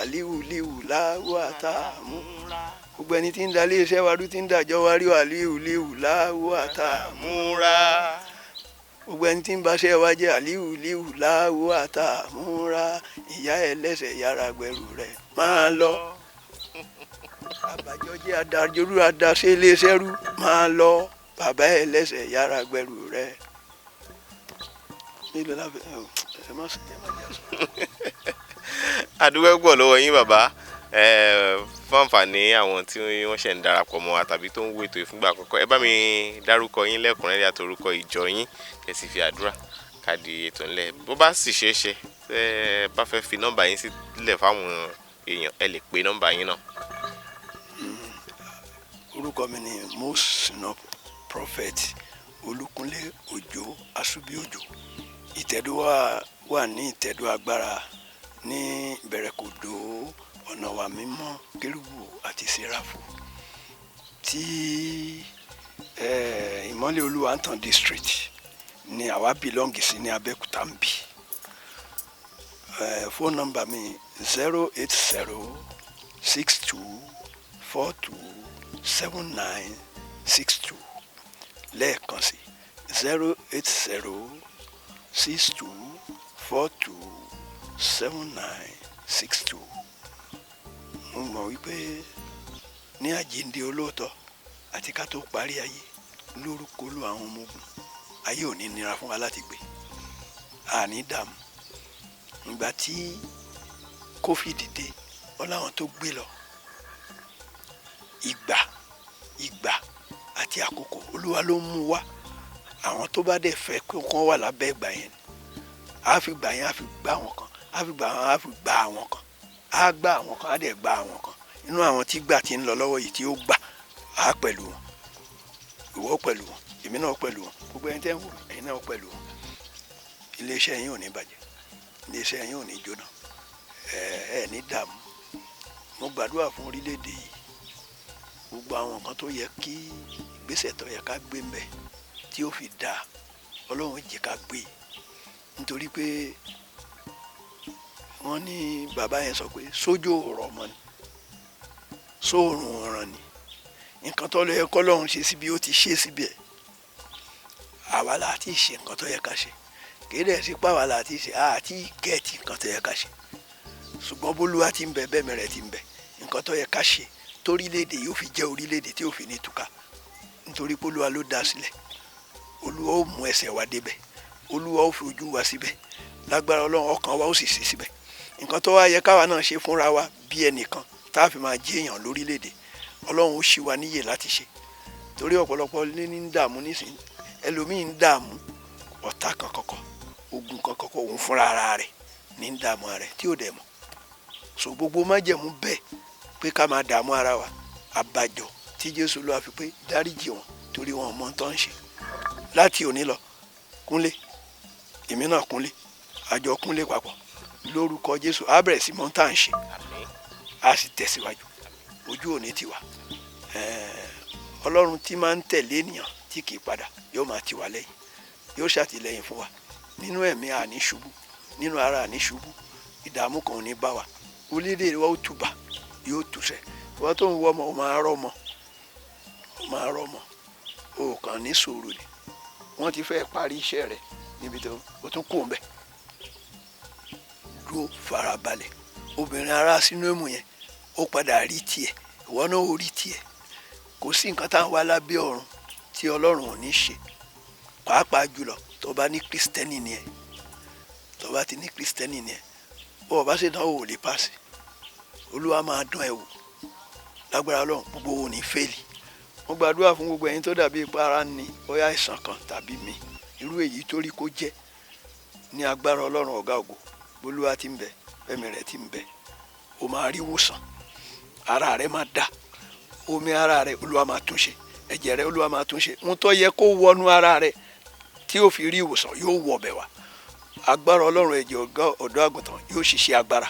Speaker 1: aliuliu láwo àtà múra gbogbo ẹni tí ń da iléeṣẹ́ wa rú tí ń dàjọ́ wa rí aliuliu láwo àtà múra gbogbo ẹni tí ń bá ṣe wá jẹ́ aliuliu láwo àtà múra ìyá ẹlẹ́sẹ̀ yára gbẹ́rù rẹ̀ máa lọ àbájọ jẹ́ adájọ́rú adáṣe iléeṣẹ́ rú máa lọ bàbá ẹlẹ́sẹ̀ yára gbẹ́rù rẹ̀ nílò lábẹ́ ẹ má sọ.
Speaker 2: adúgbò gbọ́ lọ́wọ́ yín bàbá fún àǹfààní àwọn tí wọ́n ṣẹ̀ ń darapọ̀ mọ́ wa tàbí tó ń wo ètò ìfúngbà àkọ́kọ́ ẹ bá mi dárúkọ yín lẹ́kùnrẹ́rẹ́ àti orúkọ ìjọ yín ẹ sì fi àdúrà káàdì ètò ńlẹ̀ bó bá sì ṣeé ṣe ẹ bá fẹ́ fi nọ́mbà yín sílẹ̀ fáwọn èèyàn ẹ lè pe nọ́mbà yín náà.
Speaker 1: orúkọ mi ni Mosina Prophet Olúkúnlé Òjó Asúbíòjò ìtẹ̀dó wà ní ìtẹ̀dó agbára ní Ìbẹ̀rẹ̀kòdó ọ̀nà wa mímọ́ kérúbù àti sẹ́ráfù tí ìmọ́lẹ̀ Olúwàntàn district ni àwa bílọ́ǹgì sí ní Abẹ́òkúta ń bì fóònù nọ́mbà mi 08062427962 lẹ́ẹ̀kan sí 08062427962 mo mọ̀ wípé ní àjíǹde olóòótọ́ àti ká tó parí ayé lórúkọ Olú àwọn ọmọ ogun ayé ò ní nira fún wa láti gbé àní dààmú ìgbà tí COVID dé ọláwọn tó gbé lọ ìgbà àti àkókò Olúwa ló mú wá àwọn tó bá dẹ̀ fẹ́ kí wọ́n wà lábẹ́ ìgbà yẹn á fi gbà yẹn á fi gbà wọn kan á fi gbà wọn á fi gbà àwọn kan á gbà àwọn kan á dẹ̀ gbà àwọn kan inú àwọn tí gbà ti ń lọ lọ́wọ́ yìí tí ó gbà á pẹ̀lú wọn ìwọ pẹ̀lú wọn èmi náà pẹ̀lú wọn gbogbo ẹni tẹ́ ń wò ẹ̀yin náà pẹ̀lú wọn iléeṣẹ́ yín ò ní bàjẹ́ iléeṣẹ́ yín ò ní jóná ẹ ní dààmú mo gbàdúrà fún orílẹ̀-èdè yìí gbogbo àwọn nǹkan tó yẹ kí ìgbésẹ̀ tó yẹ ká gbé mbẹ̀ tí ó fi dáa Ọlọ́run jẹ́ ká gbé nítorí pé wọ́n ní bàbá yẹn sọ pé sójò ọ̀rọ̀ ọmọ ni sóòrùn ọ̀ràn ni nǹkan tó lọ yẹ kọ́ lọ́run ṣe síbi ó ti ṣe síbi ẹ̀ àwa la ti ṣe nǹkan tó yẹ ká ṣe kéde ẹ̀ sí pàwọ́ la ti ṣe àti gẹ̀ẹ́tì nǹkan tó yẹ ká ṣe ṣùgbọ́n bólúwa ti ń bẹ bẹ́ẹ̀mí rẹ̀ ti ń bẹ nǹkan tó yẹ ká ṣe torílẹ̀-èdè yóò fi jẹ́ orílẹ̀-èdè tí yóò fi ní túká nítorí pé olúwa ló dá sílẹ̀ olúwa ó mú ẹsẹ̀ wa débẹ̀ olúwa ó fi ojú wa síbẹ̀ lágbára ọlọ́run ọkàn wa ó sì sí síbẹ̀ nǹkan tó wá yẹ káwa náà ṣe fúnra wa bí ẹnìkan tá a fi máa jẹ́ èèyàn lórílẹ̀-èdè ọlọ́run ó ṣì wá níyè láti ṣe torí ọ̀pọ̀lọpọ̀ lé ní ń dààmú nísìnyí ẹlòmíì ń dààmú ọ̀tá kan kọ̀kọ̀ ogun kan kọ̀kọ̀ òun fúnra ara rẹ̀ ní ń dààmú ara rẹ̀ tí ò dẹ̀ mọ̀ so gbogbo májẹ̀mú bẹ́ẹ̀ pé ká máa dààmú ara wa àbájọ tí Jésù ló wá fi pé dáríjì wọn torí wọn mọ tó ń ṣe láti òní lọ kúnlé èmi náà kúnlé àjọ kúnlé papọ̀ lórúkọ Jésù á bẹ̀rẹ̀ sí mọ́ tá à ń ṣe á sì tẹ̀síwájú ojú òní tiwa Ọlọ́run tí máa ń tẹ̀lé ènìyàn tí kì í padà yóò máa tì wá lẹ́yìn yóò ṣàtìlẹ́yìn fún wa nínú ẹ̀mí àní ṣubú nínú ara àní ṣubú ìdààmú kan ò ní bá wa orílẹ̀-èdè wa ó tùbà yóò tùṣẹ́ wọ́n tó ń wọ́ ọmọ ó máa rọ́mọ ó kàn ní sùúrù ni wọ́n ti fẹ́ parí iṣẹ́ rẹ̀ níbi tó o tún kù ń bẹ̀ dúró farabalẹ̀ obìnrin ará sínú èmù yẹn ó padà rí tiẹ̀ ìwọ náà ó rí tiẹ̀ kò sí nǹkan tá à ń wá lábẹ́ ọ̀run tí Ọlọ́run ò ní ṣe pàápàá jùlọ tó bá ní kristẹni ni ẹ tó bá ti ní kristẹni ni ẹ bó o bá ṣe dánwò ò lè pàṣẹ Olúwa máa dán ẹ wò lágbára Ọlọ́run gbogbo ò ní fẹ́ẹ̀lì mo gbàdúrà fún gbogbo ẹ̀yin tó dàbí ipá ara ní bóyá àìsàn kan tàbí mi irú èyí tó rí kó jẹ́ ní agbára Ọlọ́run ọ̀gá ògo bólúwa ti ń bẹ ẹ̀mí rẹ̀ ti ń bẹ o máa rí wòsàn ara rẹ̀ máa dá omi ara rẹ̀ Olúwa máa tún ṣe ẹ̀jẹ̀ rẹ̀ Olúwa máa tún ṣe ohun tó yẹ kó wọnú ara rẹ̀ tí ó fi rí ìwòsàn yóò wọ ọbẹ̀ wá agbára Ọlọ́run ẹ̀jẹ̀ ọ̀dọ́ àgùntàn yóò ṣiṣẹ́ agbára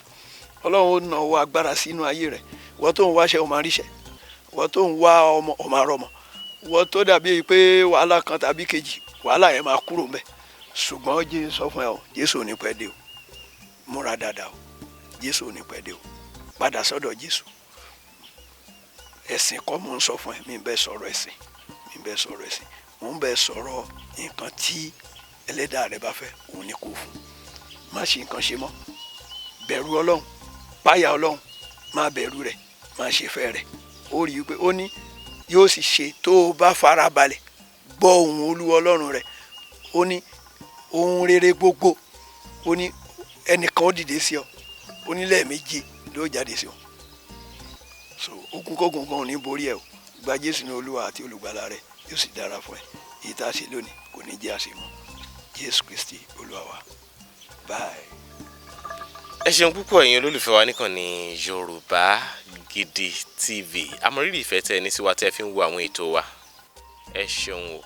Speaker 1: Ọlọ́run ó náwó agbára sínú ayé rẹ̀ wọ́n tó ń wáṣẹ́ o máa ríṣẹ́ wọ́n tó ń wá ọmọ o máa rọ́mọ wọ́n tó dàbí pé wàhálà kan tàbí kejì wàhálà yẹn máa kúrò ńbẹ̀ ṣùgbọ́n Jésù sọ fún ẹ o Jésù ò ní pẹ́ dé o múra dáadáa o Jésù ò ní pẹ́ dé o padà sọ́dọ̀ Jésù ẹ̀sìn kọ́ mò ń sọ fún ẹ mi bẹ́ẹ̀ sọ̀rọ̀ ẹ̀sìn mò ń bẹ́ẹ̀ sọ̀rọ̀ nǹkan tí ẹlẹ́dàá rẹ bá fẹ́ òun ni kò fún má ṣe nǹkan ṣe mọ́ bẹ̀rù Ọlọ́run páyà Ọlọ́run má bẹ̀rù rẹ̀ má ṣe fẹ́ rẹ̀ ó rí i pé ó ní yóò sì ṣe tó o bá fara balẹ̀ gbọ́ ohùn Olúwa Ọlọ́run rẹ̀ ó ní ohun rere gbogbo ó ní ẹnìkan ó dìde sí ọ ó ní lẹ́ẹ̀méje ló jáde sí ọ so ogunkógun kan ò ní borí ẹ o gba Jésù ní Olúwa àti olùgbàlà rẹ yóò sì dára fún ẹ èyí tá a ṣe lónìí kò ní jẹ́ àṣemọ́ Jésù Kristi Olúwa wa bye.
Speaker 2: ẹ ṣeun púpọ̀ ẹ̀yin olólùfẹ́ wa níkànnì Yorùbá Gidi TV àmọ̀rírì ìfẹ́ tẹ́ ẹ ní sí wa tẹ́ ẹ fi ń wo àwọn ètò wa ẹ ṣeun o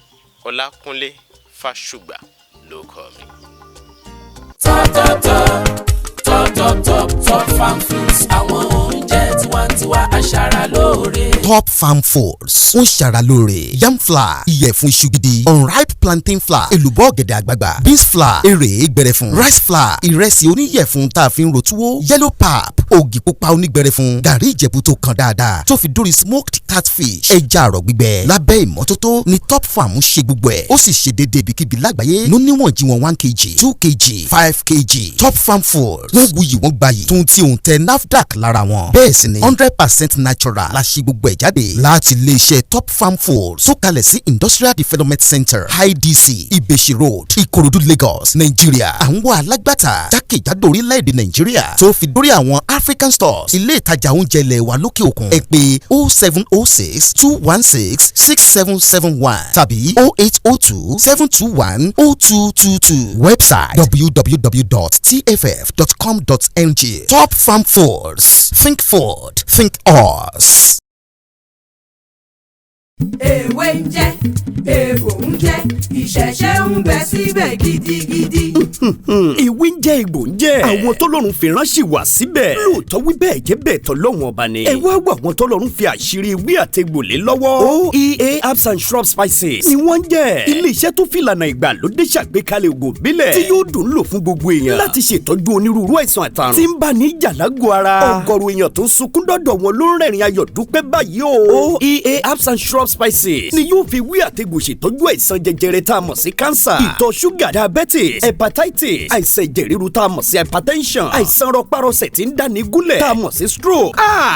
Speaker 2: Ọlákúnlé Fásùgbà ló kọ mi.
Speaker 7: Top Farm Foods àwọn oúnjẹ tiwantiwa aṣara lóore.
Speaker 8: Top Farm Foods ń ṣara lóore yam flour ìyẹ̀fun iṣu gidi unripe plantain flour èlùbọ́ ọ̀gẹ̀dẹ̀ àgbagbà beans flour èrè gbẹrẹfun rice flour ìrẹsì oníyẹ̀fun tá a fi ń ro túwó yellow pap ògì pupa onígbẹrẹfun gàrí ìjẹ̀bú tó kan dáadáa tó fi dórí smoked catfish ẹja àrọ̀ gbígbẹ lábẹ́ ìmọ́tótó ni Top Farm ń ṣe gbogbo ẹ̀ ó sì ṣe déédéé ibikíbi lágbàáyé ló níwọ̀n jí wọn 1 kg 2 kg 5 kg Top Farm Foods wọ́n wuyì wọ́n gbayì tó ń tí òun tẹ NAFDAC lára wọn bẹ́ẹ̀ sì ni 100% natural la ṣe gbogbo ẹ̀ jáde láti iléeṣẹ́ Top Farm Foods tó kalẹ̀ sí Industrial Development Center IDC Ibeshi Road Ikorodu Lagos Nigeria àwọn alágbàtà jákèjádò orílẹ̀-èdè Nigeria tó fi dórí àwọn African stores ilé ìtajà oúnjẹ ilẹ̀ wa lókè òkun ẹ pè 0706 216 6771 tàbí 0802 721 0222 website www.tff.com.ng Top Farm Foods. Think food. Think us.
Speaker 9: Èwe ń jẹ́, èbò ń jẹ́, ìṣẹ̀ṣẹ̀ ń bẹ síbẹ̀ gidigidi.
Speaker 3: Ìwé ń jẹ́ egbò ń jẹ́. Àwọn tọ́lọ́run fi ránṣẹ́ wá síbẹ̀. Lóòótọ́ wí bẹ́ẹ̀ jẹ́ bẹ́ẹ̀ tọ́lọ́run ọba ni. Ẹ wá wá àwọn tọ́lọ́run fi àṣírí ewé àtegbò lé lọ́wọ́. OEA Herbs and Shrub Spices ni wọ́n ń jẹ́. Ilé-iṣẹ́ tó fi ìlànà ìgbàlódé ṣàgbékalẹ̀ ògùn ìbílẹ̀ tí yóò dùn lò fún gbogbo èèyàn. Láti ṣètọ́jú onírúurú àìsàn àtàrùn tí ń bá ní ìjà lágọ̀ọ́ ara. Ọ̀gọ̀rọ̀ èèyàn tó ń sunkún dọ́dọ̀ wọn ló ń rẹ́rìn ayọ̀ dúpẹ́ báyìí o. OEA Herbs and Shrub shrub spices ni yóò fi wí àtẹ̀gùn ṣètọ́jú àìsàn jẹjẹrẹ tá a mọ̀ sí cancer, ìtọ̀ ṣúgà, diabetes, hepatitis, àìsàn ẹ̀jẹ̀ ríru tá a mọ̀ sí hypertension, àìsàn rọpárọsẹ̀ tí ń dáni gúnlẹ̀ tá a mọ̀ sí stroke.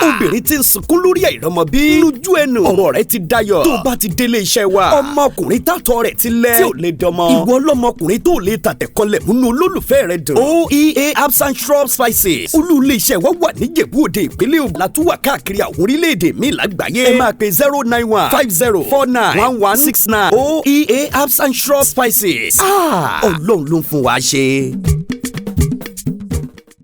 Speaker 3: Obìnrin tí ń sunkún lórí àìrọ́mọbí lójú ẹnu ọ̀rọ̀ rẹ̀ ti dayọ̀ tó bá ti délé iṣẹ́ wa. ọmọkùnrin tàtọ̀ rẹ̀ ti lẹ̀ tí ò lè dọmọ. ìwọ ọlọ́mọkùnrin tó lè tàtẹ̀kọ́lẹ̀ múnú olólùfẹ́ rẹ̀ dùn. OEA herbs and shrub spices olú ilé iṣẹ́ wa wà níjẹ̀bú òde ìpínlẹ̀ Ògùn látúwà káàkiri àwọn orílẹ̀-èdè míì lágbàáyé. ẹ máa pe 09150491169 OEA herbs and shrub spices. Ọlọ́run ló ń fún wa ṣe.